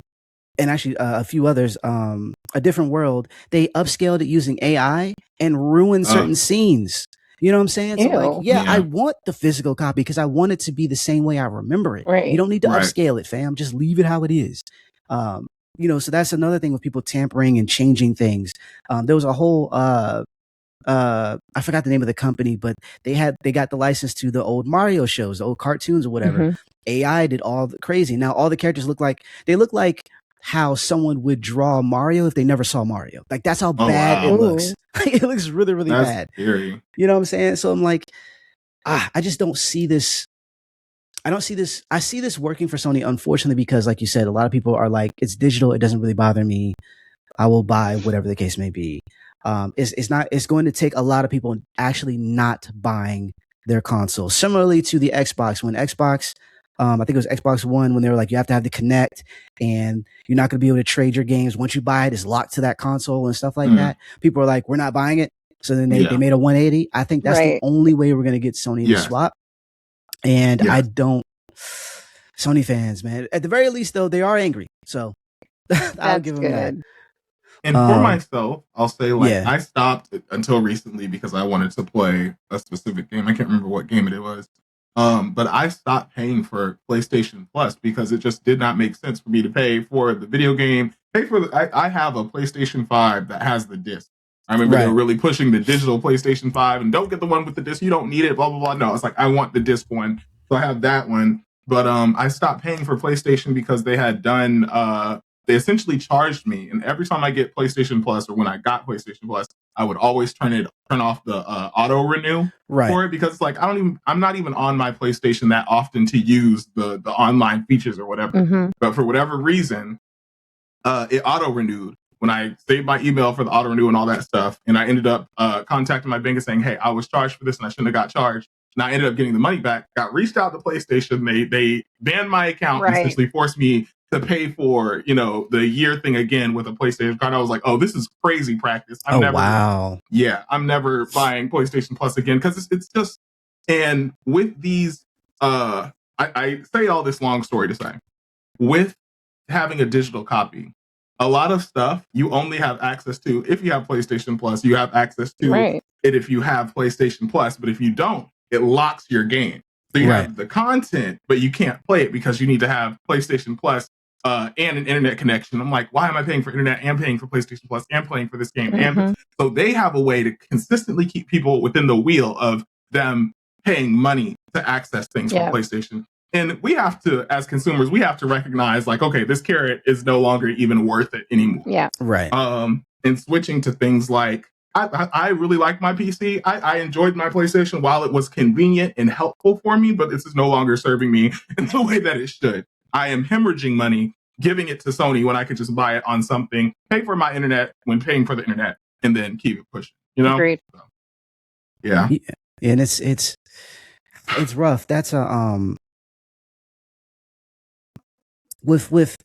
actually a few others, A Different World. They upscaled it using AI and ruined certain scenes. You know what I'm saying? So like, I want the physical copy because I want it to be the same way I remember it. Right. You don't need to upscale it, fam. Just leave it how it is. So that's another thing with people tampering and changing things. There was a whole, I forgot the name of the company, but they got the license to the old Mario shows, the old cartoons or whatever. AI did all the crazy. Now all the characters look like how someone would draw Mario if they never saw Mario. Like that's how bad it looks. It looks really, really bad.
Scary.
You know what I'm saying? So I'm like, I just don't see this. I don't see this. I see this working for Sony, unfortunately, because like you said, a lot of people are like, it's digital. It doesn't really bother me. I will buy whatever the case may be. It's going to take a lot of people actually not buying their console. Similarly to the Xbox, when Xbox, I think it was Xbox One, when they were like, you have to have the Connect and you're not going to be able to trade your games. Once you buy it, it's locked to that console and stuff like that. People are like, we're not buying it. So then they made a 180. I think that's the only way we're going to get Sony to swap. And I don't, Sony fans, man, at the very least though, they are angry. So I'll give them that.
And for myself, I'll say I stopped until recently because I wanted to play a specific game. I can't remember what game it was. But I stopped paying for PlayStation Plus because it just did not make sense for me to pay for the video game. I have a PlayStation 5 that has the disc. I remember they were really pushing the digital PlayStation 5 and don't get the one with the disc. You don't need it, blah, blah, blah. No, it's like, I want the disc one. So I have that one. But I stopped paying for PlayStation because they had done, they essentially charged me. And every time I get PlayStation Plus, or when I got PlayStation Plus, I would always turn off the auto renew for it, because it's like, I'm not even on my PlayStation that often to use the online features or whatever. But for whatever reason, it auto renewed when I saved my email for the auto renew and all that stuff. And I ended up contacting my bank and saying, hey, I was charged for this and I shouldn't have got charged. And I ended up getting the money back, got reached out to PlayStation. They banned my account and essentially forced me to pay for, the year thing again with a PlayStation card. I was like, oh, this is crazy practice. I'm never buying PlayStation Plus again, because it's just, and with these, I say all this long story to say, with having a digital copy, a lot of stuff you only have access to if you have PlayStation Plus. You have access to it if you have PlayStation Plus, but if you don't, it locks your game. So you have the content, but you can't play it because you need to have PlayStation Plus and an internet connection. I'm like, why am I paying for internet and paying for PlayStation Plus and playing for this game? And so they have a way to consistently keep people within the wheel of them paying money to access things from PlayStation. And we have to, as consumers, we have to recognize, like, okay, this carrot is no longer even worth it anymore.
Yeah.
Right.
And switching to things like, I really like my PC. I enjoyed my PlayStation while it was convenient and helpful for me, but this is no longer serving me in the way that it should. I am hemorrhaging money, giving it to Sony when I could just buy it on something, pay for my internet when paying for the internet, and then keep it pushing.
Agreed.
So, yeah.
And it's rough. That's a with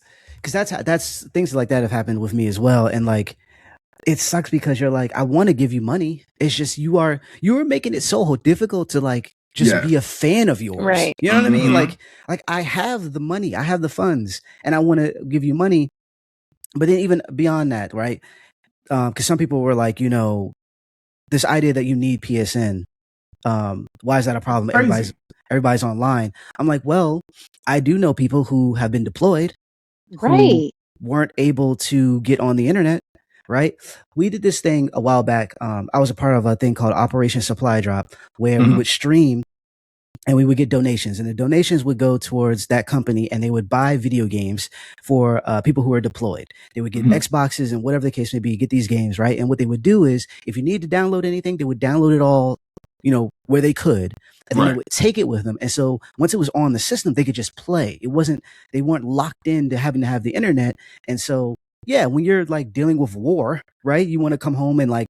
because that's things like that have happened with me as well. And like, it sucks because you're like, I want to give you money. It's just you're making it so difficult to like just be a fan of yours.
Right.
You know what I mean? Like I have the money, I have the funds, and I want to give you money. But then even beyond that, right? Because some people were like, this idea that you need PSN. Why is that a problem? Everybody's online. I'm like, well, I do know people who have been deployed, who weren't able to get on the internet. Right. We did this thing a while back. I was a part of a thing called Operation Supply Drop, where we would stream and we would get donations, and the donations would go towards that company, and they would buy video games for people who are deployed. They would get Xboxes and whatever the case may be, get these games. Right. And what they would do is, if you need to download anything, they would download it all, where they could, and then they would take it with them. And so once it was on the system, they could just play. They weren't locked into having to have the internet. And so, when you're like dealing with war, right? You want to come home and like,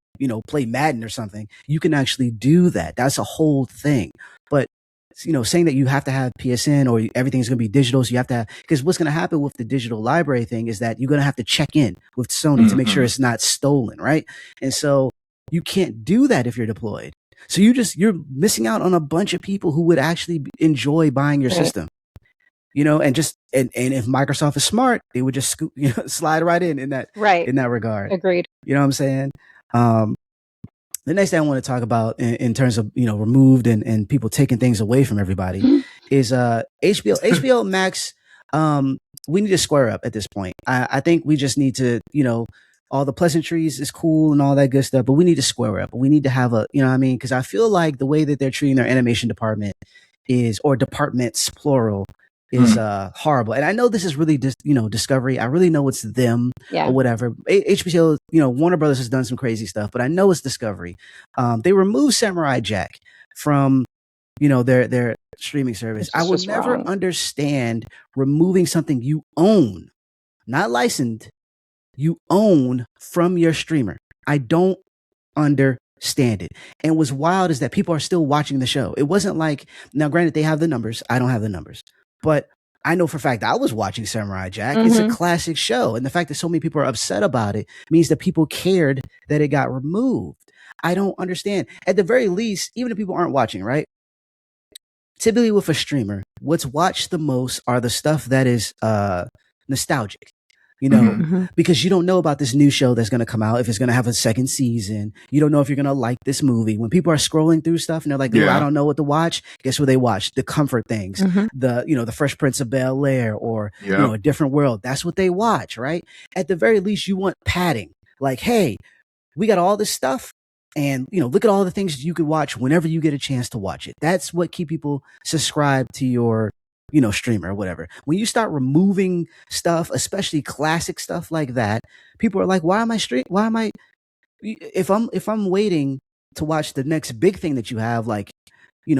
play Madden or something. You can actually do that. That's a whole thing. But, saying that you have to have PSN or everything's going to be digital. So you have to because what's going to happen with the digital library thing is that you're going to have to check in with Sony to make sure it's not stolen. Right. And so you can't do that if you're deployed. So you're missing out on a bunch of people who would actually enjoy buying your system. And if Microsoft is smart, they would just slide right in that regard.
Agreed.
You know what I'm saying? The next thing I want to talk about in terms of removed and people taking things away from everybody is HBO Max. We need to square up at this point. I think we just need to all the pleasantries is cool and all that good stuff, but we need to square up. We need to have because I feel like the way that they're treating their animation department or departments plural is horrible. And I know this is really Discovery. I really know it's them or whatever. HBO, Warner Brothers has done some crazy stuff, but I know it's Discovery. They removed Samurai Jack from their streaming service. I will never understand removing something you own, not licensed, you own from your streamer. I don't understand it. And what's wild is that people are still watching the show. It wasn't like, now granted, they have the numbers. I don't have the numbers, but I know for a fact I was watching Samurai Jack. It's a classic show. And the fact that so many people are upset about it means that people cared that it got removed. I don't understand. At the very least, even if people aren't watching, right? Typically with a streamer, what's watched the most are the stuff that is nostalgic. Because you don't know about this new show that's going to come out, if it's going to have a second season. You don't know if you're going to like this movie. When people are scrolling through stuff and they're like, I don't know what to watch. Guess what they watch? The comfort things, the Fresh Prince of Bel-Air or, A Different World. That's what they watch, right? At the very least, you want padding. Like, hey, we got all this stuff. And, look at all the things you could watch whenever you get a chance to watch it. That's what keep people subscribed to your streamer or whatever. When you start removing stuff, especially classic stuff like that, people are like, if I'm waiting to watch the next big thing that you have, like,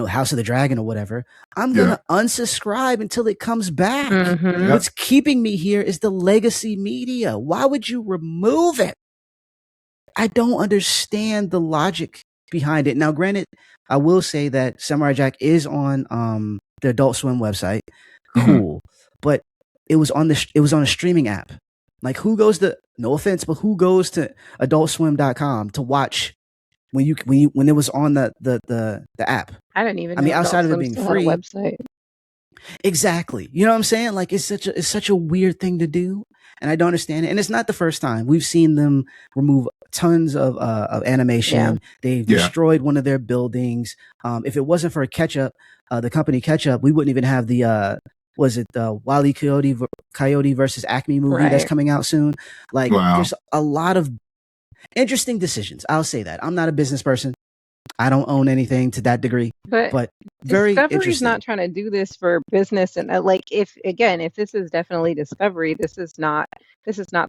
House of the Dragon or whatever, I'm going to unsubscribe until it comes back. What's keeping me here is the legacy media. Why would you remove it? I don't understand the logic behind it. Now, granted, I will say that Samurai Jack is on the Adult Swim website. Cool. But it was on a streaming app. Like, who goes to, no offense, but who goes to adultswim.com to watch when it was on the app?
I didn't even know
outside of it being free.
Website.
Exactly. You know what I'm saying? Like, it's such a weird thing to do. And I don't understand it. And it's not the first time. We've seen them remove tons of animation. Yeah. They've destroyed one of their buildings. If it wasn't for the company Ketchup, we wouldn't even have the Wile E. Coyote versus Acme movie that's coming out soon. Like, there's a lot of interesting decisions. I'll say that. I'm not a business person. I don't own anything to that degree, but very
Discovery's not trying to do this for business. And if this is definitely Discovery, this is not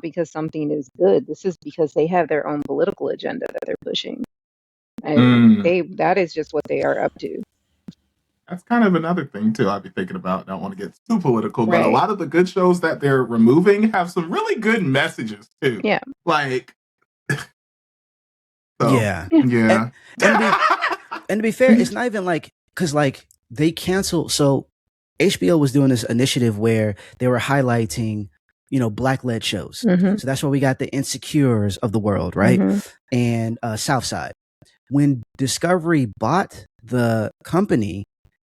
because something is good. This is because they have their own political agenda that they're pushing. And that is just what they are up to.
That's kind of another thing too I'd be thinking about. I don't want to get too political, but a lot of the good shows that they're removing have some really good messages too.
Yeah.
Like,
yeah. And to be fair, it's not even like, because like they canceled. So HBO was doing this initiative where they were highlighting, Black-led shows. So that's why we got the Insecures of the world, right? And Southside. When Discovery bought the company,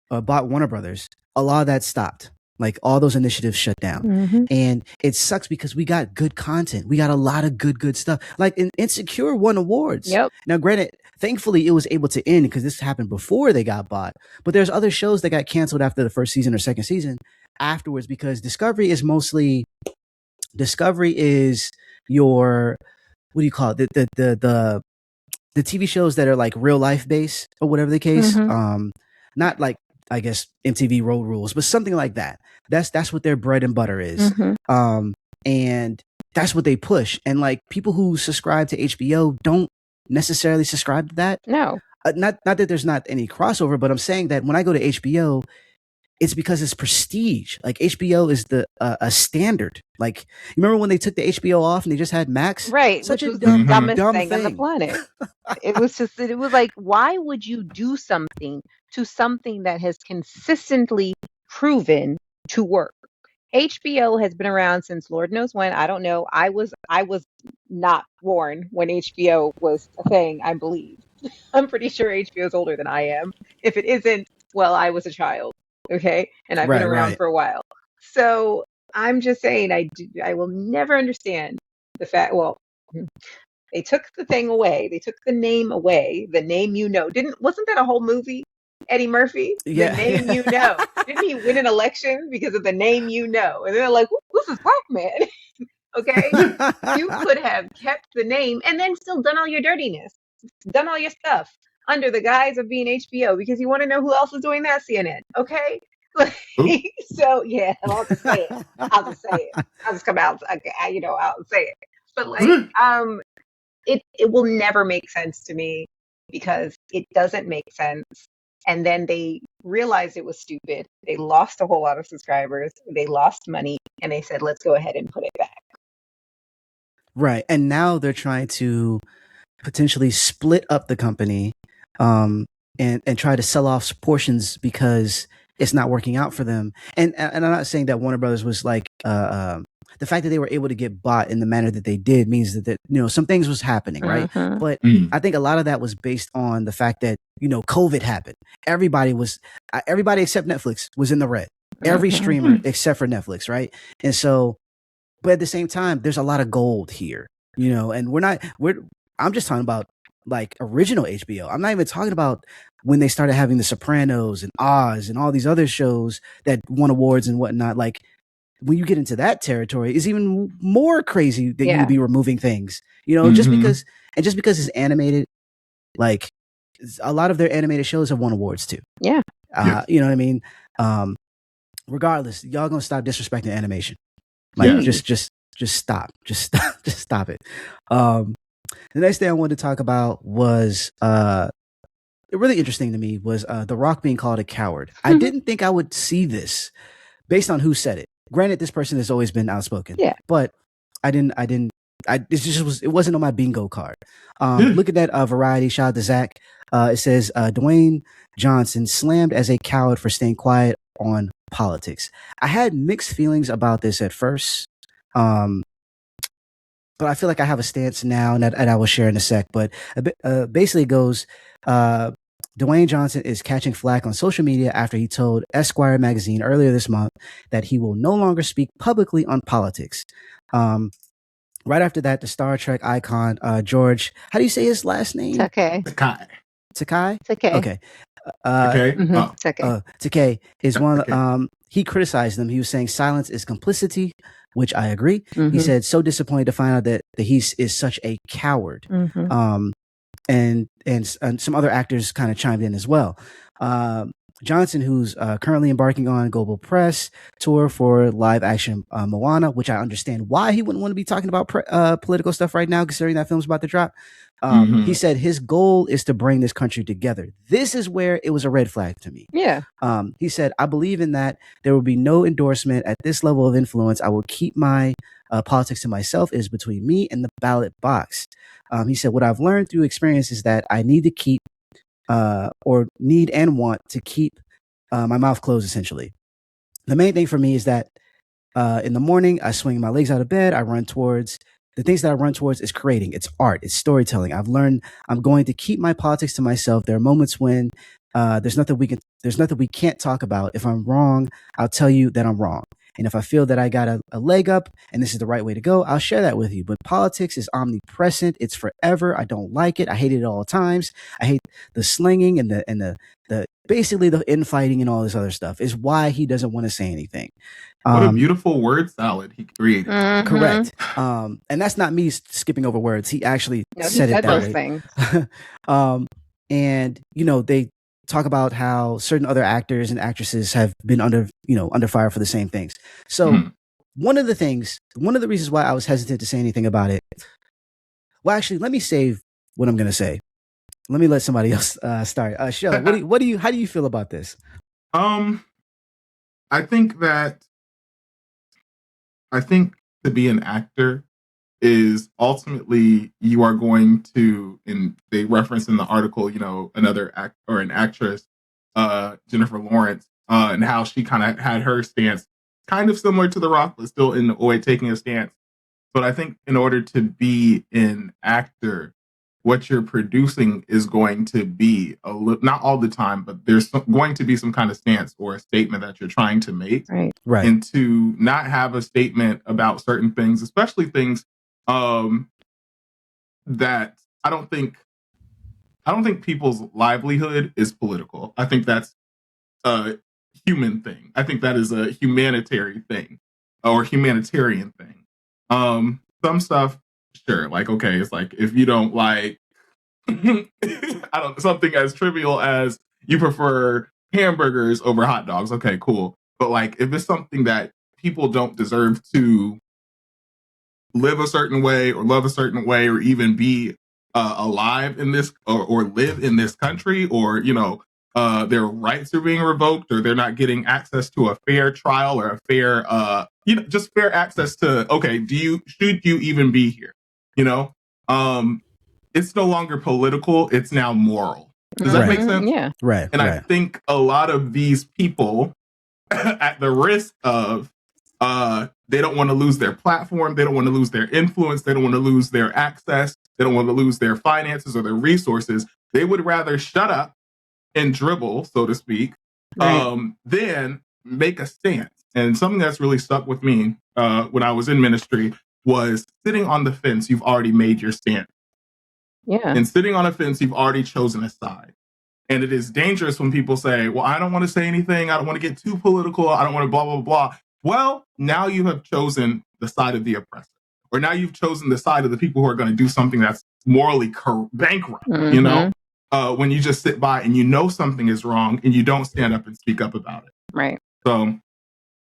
bought Warner Brothers, a lot of that stopped. Like, all those initiatives shut down. And it sucks because we got good content. We got a lot of good stuff. Like, Insecure won awards.
Yep.
Now, granted, thankfully it was able to end because this happened before they got bought. But there's other shows that got canceled after the first season or second season afterwards, because Discovery is your, what do you call it? The TV shows that are like real life based or whatever the case. Not like, I guess, MTV Road Rules, but something like that. That's what their bread and butter is. And that's what they push. And like, people who subscribe to HBO don't necessarily subscribe to that.
No.
Not that there's not any crossover, but I'm saying that when I go to HBO, it's because it's prestige. Like, HBO is a standard. Like, you remember when they took the HBO off and they just had Max?
Right.
Such
which
a
was the dumbest
dumb
thing on the planet. It was like, why would you do something to something that has consistently proven to work? HBO has been around since Lord knows when. I don't know. I was not born when HBO was a thing, I believe. I'm pretty sure HBO is older than I am. If it isn't, well, I was a child. Okay. And I've been around for a while. So I'm just saying, I will never understand the fact, they took the thing away. They took the name away. The name, wasn't that a whole movie? Eddie Murphy?
Yeah.
The name you know. Didn't he win an election because of the name you know? And they're like, who's this black man? Okay. You could have kept the name and then still done all your dirtiness, done all your stuff under the guise of being HBO, because you want to know who else is doing that? CNN. Okay. So yeah, I'll just say it. I'll just come out. I'll say it. But like, it will never make sense to me, because it doesn't make sense And then they realized it was stupid. They lost a whole lot of subscribers. They lost money, and they said, let's go ahead and put it back.
Right. And now they're trying to potentially split up the company, and try to sell off portions because it's not working out for them. And I'm not saying that Warner Brothers was like, the fact that they were able to get bought in the manner that they did means that some things was happening, right?
Mhm.
But I think a lot of that was based on the fact that COVID happened. Everybody except Netflix was in the red. Every streamer except for Netflix, right? And so, but at the same time, there's a lot of gold here, and I'm just talking about like original HBO. I'm not even talking about when they started having The Sopranos and Oz and all these other shows that won awards and whatnot. Like, when you get into that territory, it's even more crazy that you would be removing things, just because it's animated. Like, a lot of their animated shows have won awards too.
Yeah.
You know what I mean? Regardless, y'all gonna stop disrespecting animation. Like, just stop. Just stop it. The next thing I wanted to talk about was really interesting to me was The Rock being called a coward. I didn't think I would see this based on who said it. Granted, this person has always been outspoken.
Yeah.
But it wasn't on my bingo card. Look at that Variety. Shout out to Zach. It says Dwayne Johnson slammed as a coward for staying quiet on politics. I had mixed feelings about this at first. But I feel like I have a stance now, and I will share in a sec. But basically it goes, Dwayne Johnson is catching flack on social media after he told Esquire magazine earlier this month that he will no longer speak publicly on politics. Right after that, the Star Trek icon, George, how do you say his last name?
Takei.
Takei?
Takei.
Okay. Takei is one. He criticized them. He was saying silence is complicity, which I agree. He said, so disappointed to find out that he is such a coward. And some other actors kind of chimed in as well. Johnson, who's currently embarking on global press tour for live action Moana, which I understand why he wouldn't want to be talking about political stuff right now, considering that film's about to drop. He said his goal is to bring this country together. This is where it was a red flag to me.
Yeah.
He said, I believe in that. There will be no endorsement at this level of influence. I will keep my politics to myself. It is between me and the ballot box. He said, what I've learned through experience is that I need to keep or need and want to keep my mouth closed, essentially. The main thing for me is that in the morning, I swing my legs out of bed. The things that I run towards is creating. It's art. It's storytelling. I've learned I'm going to keep my politics to myself. There are moments when there's nothing we can't talk about. If I'm wrong, I'll tell you that I'm wrong. And if I feel that I got a leg up and this is the right way to go, I'll share that with you. But politics is omnipresent. It's forever. I don't like it. I hate it at all times. I hate the slinging and the basically the infighting and all this other stuff is why he doesn't want to say anything.
What a beautiful word salad he created.
Correct. And that's not me skipping over words. He actually said it that way. And they talk about how certain other actors and actresses have been under fire for the same things. So one of the reasons why I was hesitant to say anything about it. Well, actually, let me save what I'm going to say. Let me let somebody else start. Shell, how do you feel about this?
I think to be an actor is ultimately you are going to, and they reference in the article, another act or an actress, Jennifer Lawrence, and how she kind of had her stance kind of similar to The Rock, but still in a way taking a stance. But I think in order to be an actor, what you're producing is going to be not all the time, but there's going to be some kind of stance or a statement that you're trying to make.
Right.
And to not have a statement about certain things, especially things that I don't think people's livelihood is political. I think that's a human thing. I think that is a humanitarian thing. Some stuff, sure, like, okay, it's like if you don't like something as trivial as you prefer hamburgers over hot dogs, okay, cool. But like if it's something that people don't deserve to live a certain way or love a certain way or even be alive in this or live in this country or their rights are being revoked, or they're not getting access to a fair trial or a fair, just fair access to, okay, should you even be here? It's no longer political. It's now moral. Does that make sense?
Yeah.
Right.
And I think a lot of these people, at the risk of, they don't want to lose their platform, they don't want to lose their influence, they don't want to lose their access, they don't want to lose their finances or their resources. They would rather shut up and dribble, so to speak, than make a stance. And something that's really stuck with me when I was in ministry was sitting on the fence. You've already made your stance.
Yeah.
And sitting on a fence, you've already chosen a side. And it is dangerous when people say, well, I don't want to say anything. I don't want to get too political. I don't want to blah, blah, blah. Well, now you have chosen the side of the oppressor. Or now you've chosen the side of the people who are going to do something that's morally bankrupt, when you just sit by and you know something is wrong and you don't stand up and speak up about it.
Right.
So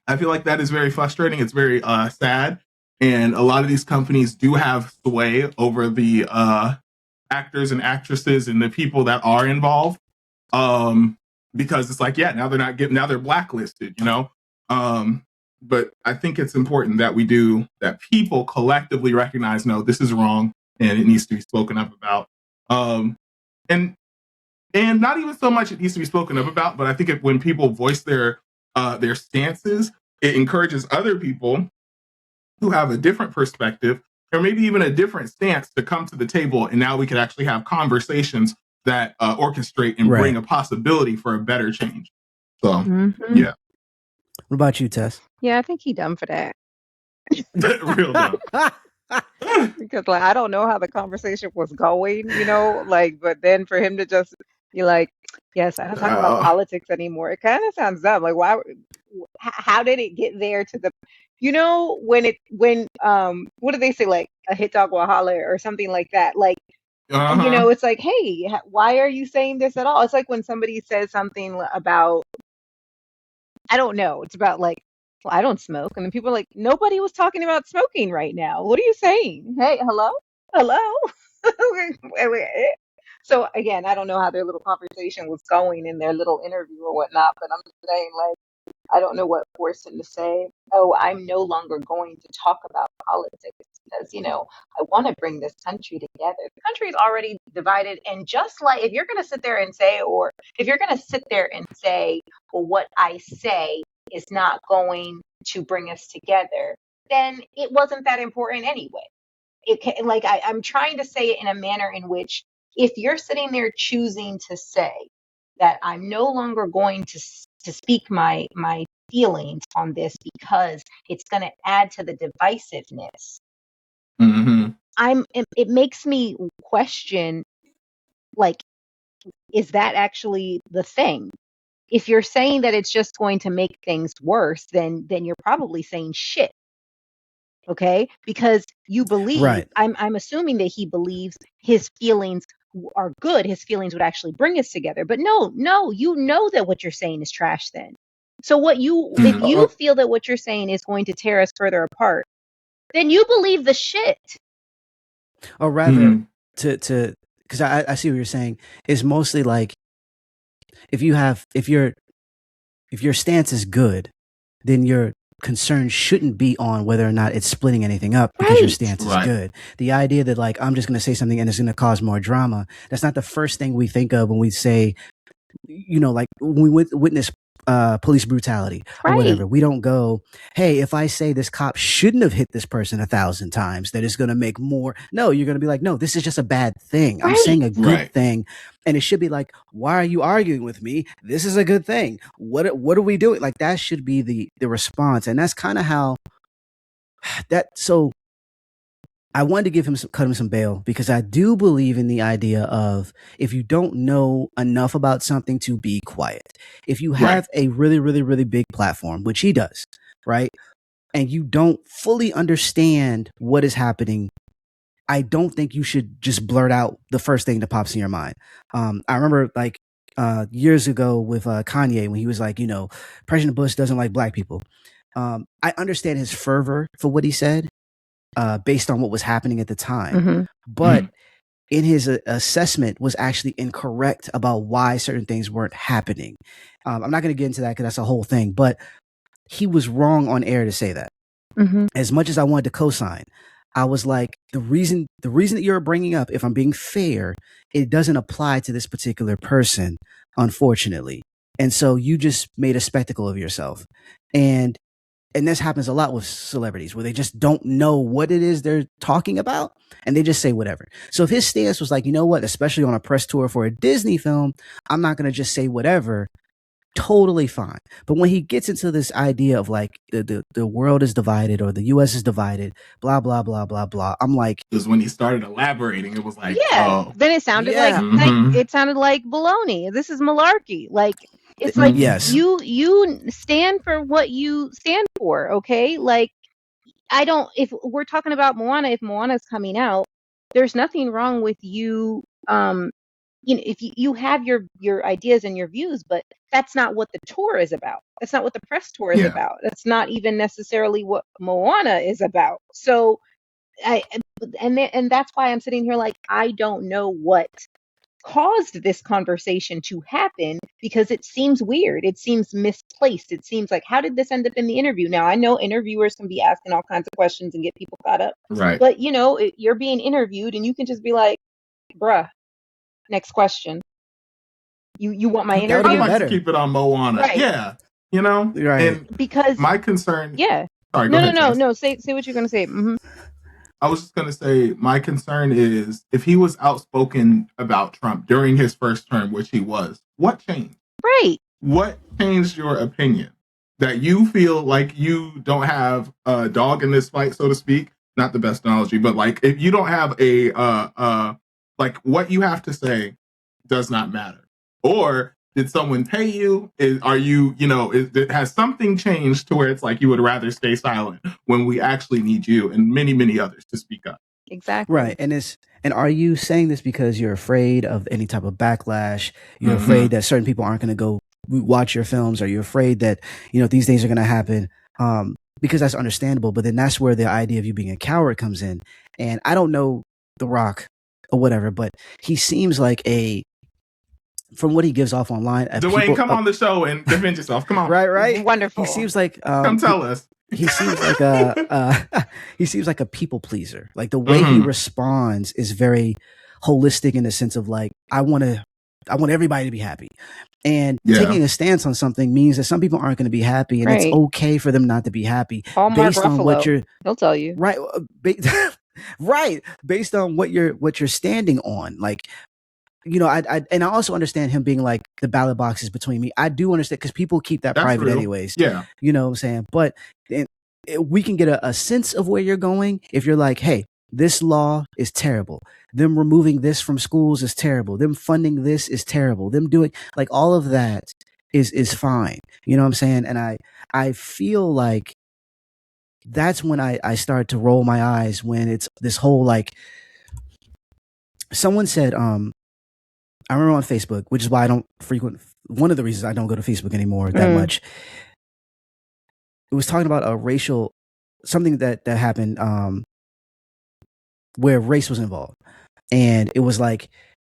I feel like that is very frustrating. It's very sad. And a lot of these companies do have sway over the actors and actresses and the people that are involved. Because it's like, now they're blacklisted, but I think it's important that people collectively recognize, no, this is wrong and it needs to be spoken up about. And not even so much it needs to be spoken up about, but I think when people voice their stances, it encourages other people who have a different perspective or maybe even a different stance to come to the table. And now we can actually have conversations that orchestrate and bring a possibility for a better change. So, yeah.
What about you, Tess?
Yeah, I think he dumb for that.
Real dumb.
Because I don't know how the conversation was going, but then for him to just be like, yes, I don't talk about politics anymore. It kind of sounds dumb. Like, why? How did it get there to the, when what do they say? Like a hit dog will holler or something like that. Like, it's like, hey, why are you saying this at all? It's like when somebody says something about, I don't know, it's about like, well, I don't smoke. And then people are like, nobody was talking about smoking right now. What are you saying? Hey, hello? So again, I don't know how their little conversation was going in their little interview or whatnot, but I'm just saying, like, I don't know what forced him to say, oh, I'm no longer going to talk about politics because, I want to bring this country together. The country is already divided. And just like if you're going to sit there and say, well, what I say is not going to bring us together, then it wasn't that important anyway. I'm trying to say it in a manner in which if you're sitting there choosing to say that I'm no longer going to speak my feelings on this because it's going to add to the divisiveness, it makes me question, like, is that actually the thing? If you're saying that it's just going to make things worse, then you're probably saying shit. Okay, because you believe, I'm assuming that he believes his feelings are good. His feelings would actually bring us together. But no, you know that what you're saying is trash then. So if you feel that what you're saying is going to tear us further apart, then you believe the shit.
Or rather, because I see what you're saying, is mostly like if your stance is good, then your concern shouldn't be on whether or not it's splitting anything up because your stance is good. The idea that like I'm just going to say something and it's going to cause more drama, that's not the first thing we think of when we say, like when we witness police brutality or whatever. We don't go, hey, if I say this cop shouldn't have hit this person 1,000 times, that is going to make more. No, you're going to be like, no, this is just a bad thing. I'm saying a good thing. And it should be like, why are you arguing with me? This is a good thing. What are we doing? Like that should be the response. And that's kind of how so I wanted to cut him some bail because I do believe in the idea of if you don't know enough about something to be quiet. If you have a really, really, really big platform, which he does, right? And you don't fully understand what is happening, I don't think you should just blurt out the first thing that pops in your mind. I remember like years ago with Kanye when he was like, President Bush doesn't like black people. I understand his fervor for what he said. Based on what was happening at the time. But in his assessment was actually incorrect about why certain things weren't happening. I'm not going to get into that because that's a whole thing, but he was wrong on air to say that.
Mm-hmm.
As much as I wanted to co-sign, I was like, the reason that you're bringing up, if I'm being fair, it doesn't apply to this particular person, unfortunately. And so you just made a spectacle of yourself. And this happens a lot with celebrities where they just don't know what it is they're talking about and they just say whatever. So if his stance was like, you know what, especially on a press tour for a Disney film, I'm not going to just say whatever, totally fine. But when he gets into this idea of like the world is divided or the US is divided, blah, blah, blah, blah, blah, I'm like,
because when he started elaborating, it was like,
yeah,
oh.
then it sounded like it sounded like baloney. This is malarkey. Like, it's like,
yes,
you stand for what you stand for, okay? Like, if we're talking about Moana, if Moana's coming out, there's nothing wrong with you, if you have your ideas and your views, but that's not what the tour is about. That's not what the press tour is about. That's not even necessarily what Moana is about. So, and that's why I'm sitting here like, I don't know what caused this conversation to happen, because it seems weird. It seems misplaced. It seems like, how did this end up in the interview? Now, I know interviewers can be asking all kinds of questions and get people caught up.
Right.
But, you're being interviewed and you can just be like, bruh, next question. You want my interview?
I'd like to keep it on Moana.
Right.
Yeah. Right. And
because
my concern.
Yeah.
Sorry,
no. Say what you're going to say. Mm-hmm.
I was just going to say, my concern is if he was outspoken about Trump during his first term, which he was, what changed?
Right.
What changed your opinion? That you feel like you don't have a dog in this fight, so to speak? Not the best analogy, but like if you don't have like what you have to say does not matter. Or did someone pay you? Has something changed to where it's like you would rather stay silent when we actually need you and many, many others to speak up?
Exactly.
Right. And are you saying this because you're afraid of any type of backlash? You're afraid that certain people aren't going to go watch your films? Are you afraid that, these things are going to happen? Because that's understandable. But then that's where the idea of you being a coward comes in. And I don't know The Rock or whatever, but he seems like from what he gives off online.
Dwayne, come on the show and defend yourself. Come on.
Right.
Wonderful.
He seems like
come tell us.
He seems like a people pleaser. Like the way he responds is very holistic in the sense of like, I want everybody to be happy. And taking a stance on something means that some people aren't going to be happy, and it's okay for them not to be happy based on what
he'll tell you.
Right. Right. Based on what you're standing on. Like, I also understand him being like the ballot box is between me. I do understand because people keep that private
real.
anyways.
Yeah.
You know what I'm saying? But we can get a sense of where you're going if you're like, hey, this law is terrible. Them removing this from schools is terrible. Them funding this is terrible. Them doing like all of that is fine. You know what I'm saying? And I feel like that's when I start to roll my eyes when it's this whole like someone said, I remember on Facebook, which is why I don't one of the reasons I don't go to Facebook anymore that much. It was talking about a racial, something that happened where race was involved. And it was like,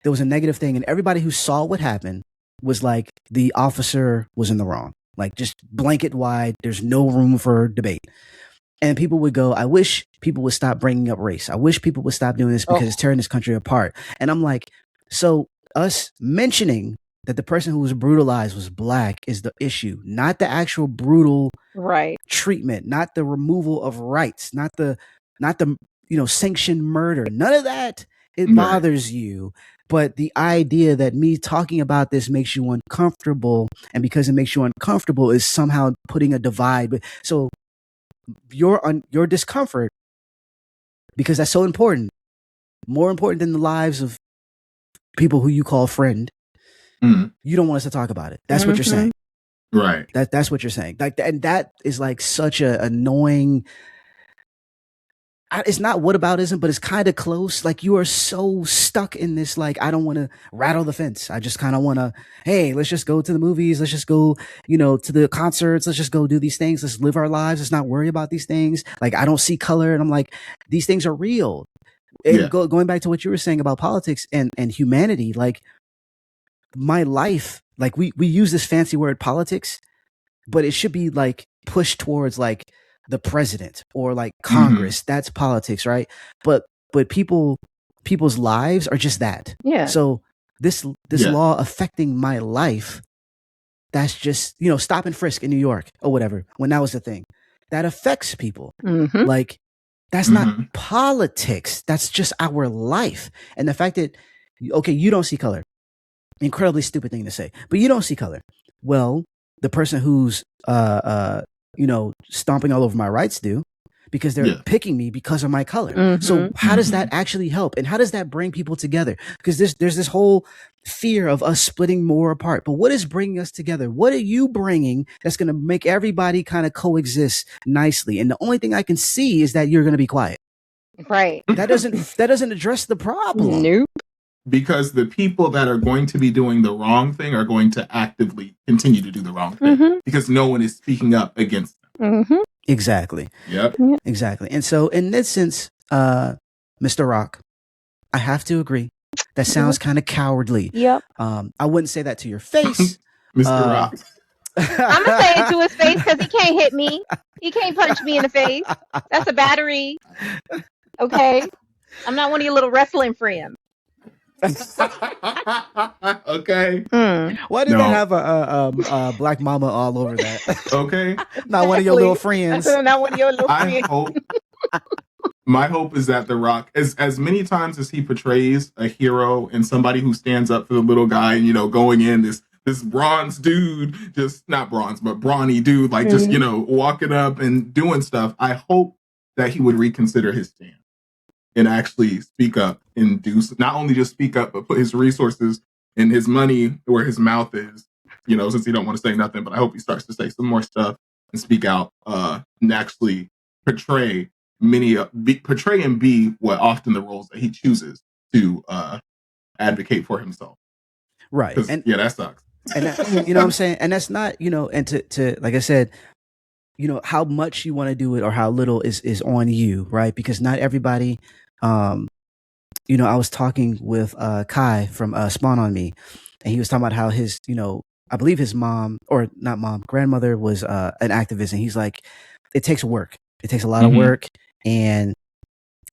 there was a negative thing. And everybody who saw what happened was like, the officer was in the wrong. Like just blanket wide, there's no room for debate. And people would go, I wish people would stop bringing up race. I wish people would stop doing this because it's tearing this country apart. And I'm like, so us mentioning that the person who was brutalized was black is the issue, not the actual brutal treatment, not the removal of rights, not the sanctioned murder. None of that. It bothers you. But the idea that me talking about this makes you uncomfortable, and because it makes you uncomfortable is somehow putting a divide. So your discomfort, because that's so important, more important than the lives of people who you call friend, you don't want us to talk about it. That's what you're saying.
Right.
That's what you're saying. Like, and that is like such a annoying. It's not whataboutism, but it's kind of close. Like you are so stuck in this. Like I don't want to rattle the fence. I just kind of want to. Hey, let's just go to the movies. Let's just go, to the concerts. Let's just go do these things. Let's live our lives. Let's not worry about these things. Like I don't see color, and I'm like, these things are real. And going back to what you were saying about politics and humanity, like my life, like we use this fancy word politics, but it should be like pushed towards like the president or like Congress. Mm-hmm. That's politics, right? But people's lives are just that.
Yeah.
So this law affecting my life, that's just, stop and frisk in New York or whatever, when that was the thing, that affects people.
Mm-hmm.
Like that's not politics. That's just our life. And the fact that, okay, you don't see color, incredibly stupid thing to say, but you don't see color. Well, the person who's, stomping all over my rights do, because they're picking me because of my color. Mm-hmm. So how does that actually help? And how does that bring people together? Because there's this whole fear of us splitting more apart. But what is bringing us together? What are you bringing that's going to make everybody kind of coexist nicely? And the only thing I can see is that you're going to be quiet.
Right.
That doesn't address the problem.
Nope.
Because the people that are going to be doing the wrong thing are going to actively continue to do the wrong thing because no one is speaking up against them.
Mm-hmm.
Exactly.
Yep.
Exactly. And so in this sense, Mr. Rock, I have to agree. That sounds kind of cowardly.
Yep.
I wouldn't say that to your face.
Mr. Rock.
I'm going to say it to his face because he can't hit me. He can't punch me in the face. That's a battery. Okay. I'm not one of your little wrestling friends.
Okay.
Why did they have a black mama all over that?
Okay.
Not one of your little friends.
Not one of your little friends.
My hope is that The Rock, as many times as he portrays a hero and somebody who stands up for the little guy, going in this bronze dude, just not bronze, but brawny dude, like just, walking up and doing stuff. I hope that he would reconsider his stand and actually speak up and do, not only just speak up, but put his resources and his money where his mouth is, since he don't want to say nothing, but I hope he starts to say some more stuff and speak out, and actually portray and be what often the roles that he chooses to advocate for himself.
Right. And
that sucks.
And that, what I'm saying? And that's not, and to like I said, how much you want to do it or how little is on you, right? Because not everybody, I was talking with Kai from Spawn on Me, and he was talking about how his, I believe his grandmother was an activist, and he's like, it takes work. It takes a lot of work, and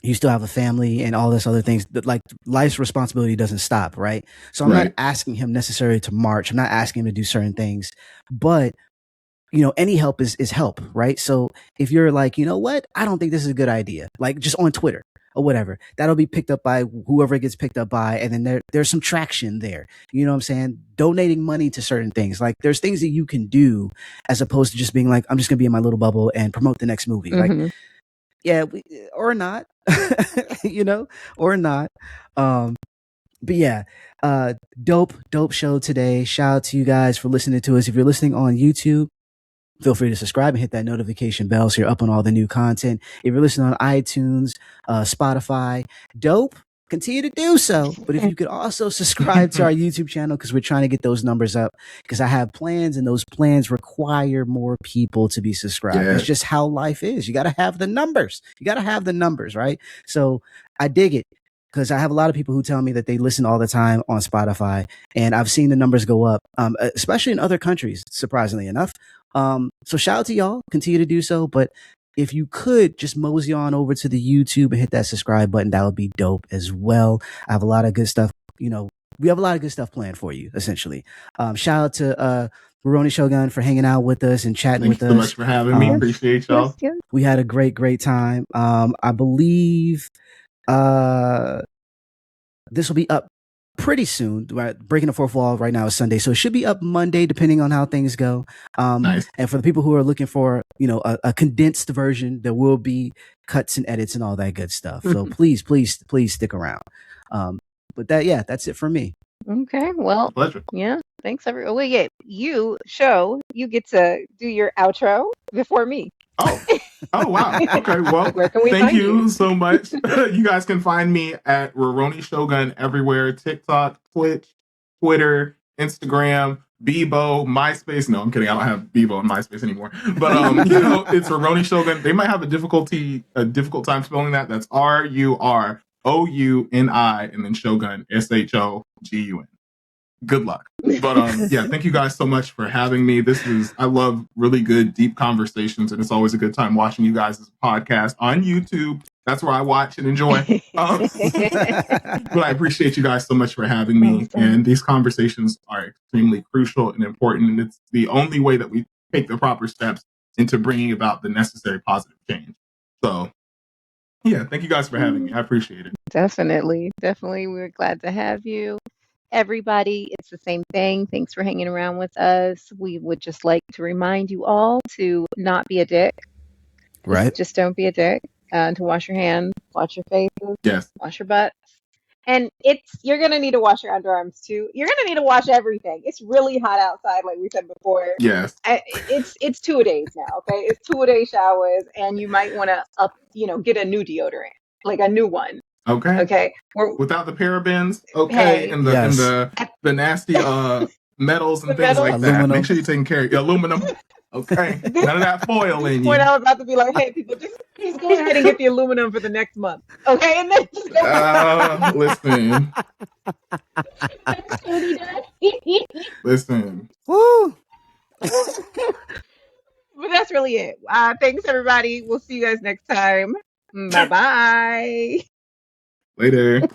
you still have a family and all this other things. Like life's responsibility doesn't stop, right? So I'm not asking him necessarily to march. I'm not asking him to do certain things, but any help is help, right? So if you're like, what, I don't think this is a good idea, like just on Twitter or whatever, that'll be picked up by whoever it gets picked up by, and then there's some traction there. You know what I'm saying? Donating money to certain things, like there's things that you can do as opposed to just being like, I'm just gonna be in my little bubble and promote the next movie, like. Yeah, or not, or not. But yeah, dope show today. Shout out to you guys for listening to us. If you're listening on YouTube, feel free to subscribe and hit that notification bell so you're up on all the new content. If you're listening on iTunes, Spotify, dope, continue to do so. But if you could also subscribe to our YouTube channel, because we're trying to get those numbers up, because I have plans and those plans require more people to be subscribed. Yeah. It's just how life is. You got to have the numbers. Right? So I dig it, because I have a lot of people who tell me that they listen all the time on Spotify, and I've seen the numbers go up, especially in other countries, surprisingly enough. So shout out to y'all, continue to do so. But if you could just mosey on over to the YouTube and hit that subscribe button, that would be dope as well. I have a lot of good stuff. We have a lot of good stuff planned for you, essentially. Shout out to RurouniShogun for hanging out with us and chatting with us.
Thanks so much for having me. Appreciate y'all.
Yes.
We had a great time. I believe this will be up pretty soon. Right? Breaking the fourth wall right now is Sunday, so it should be up Monday, depending on how things go.
Nice.
And for the people who are looking for, a condensed version, there will be cuts and edits and all that good stuff. So please stick around. But that's it for me.
Okay. Well,
pleasure.
Yeah. Thanks, everyone. Well, yeah, you get to do your outro before me.
Oh wow. Okay. Well,
Where can we
thank
find
you so much. You guys can find me at RurouniShogun everywhere: TikTok, Twitch, Twitter, Instagram, Bebo, MySpace. No, I'm kidding. I don't have Bebo and MySpace anymore. But it's RurouniShogun. They might have a difficult time spelling that. That's RurouniShogun. OUNI and then Shogun SHOGUN. Good luck. But yeah, thank you guys so much for having me. I love really good, deep conversations, and it's always a good time watching you guys' podcast on YouTube. That's where I watch and enjoy. But I appreciate you guys so much for having me.
Awesome.
And these conversations are extremely crucial and important, and it's the only way that we take the proper steps into bringing about the necessary positive change. So yeah, thank you guys for having me. I appreciate it.
Definitely. We're glad to have you. Everybody, it's the same thing. Thanks for hanging around with us. We would just like to remind you all to not be a dick.
Right.
Just don't be a dick. To wash your hands, wash your faces,
Yes.
wash your butts. And you're gonna need to wash your underarms too. You're gonna need to wash everything. It's really hot outside, like we said before.
Yes.
It's 2-a-days now, okay? It's 2-a-day showers, and you might want to get a new deodorant, like a new one.
Okay. Without the parabens, okay,
Hey.
and the nasty metals and things like that. Make sure you're taking care of your aluminum. Okay, none of that foil in you.
When I was about to be like, hey, people, just go ahead and get the aluminum for the next month, okay? And then just go.
Listen. Listen.
Woo.
But that's really it. Thanks, everybody. We'll see you guys next time. Bye-bye.
Later.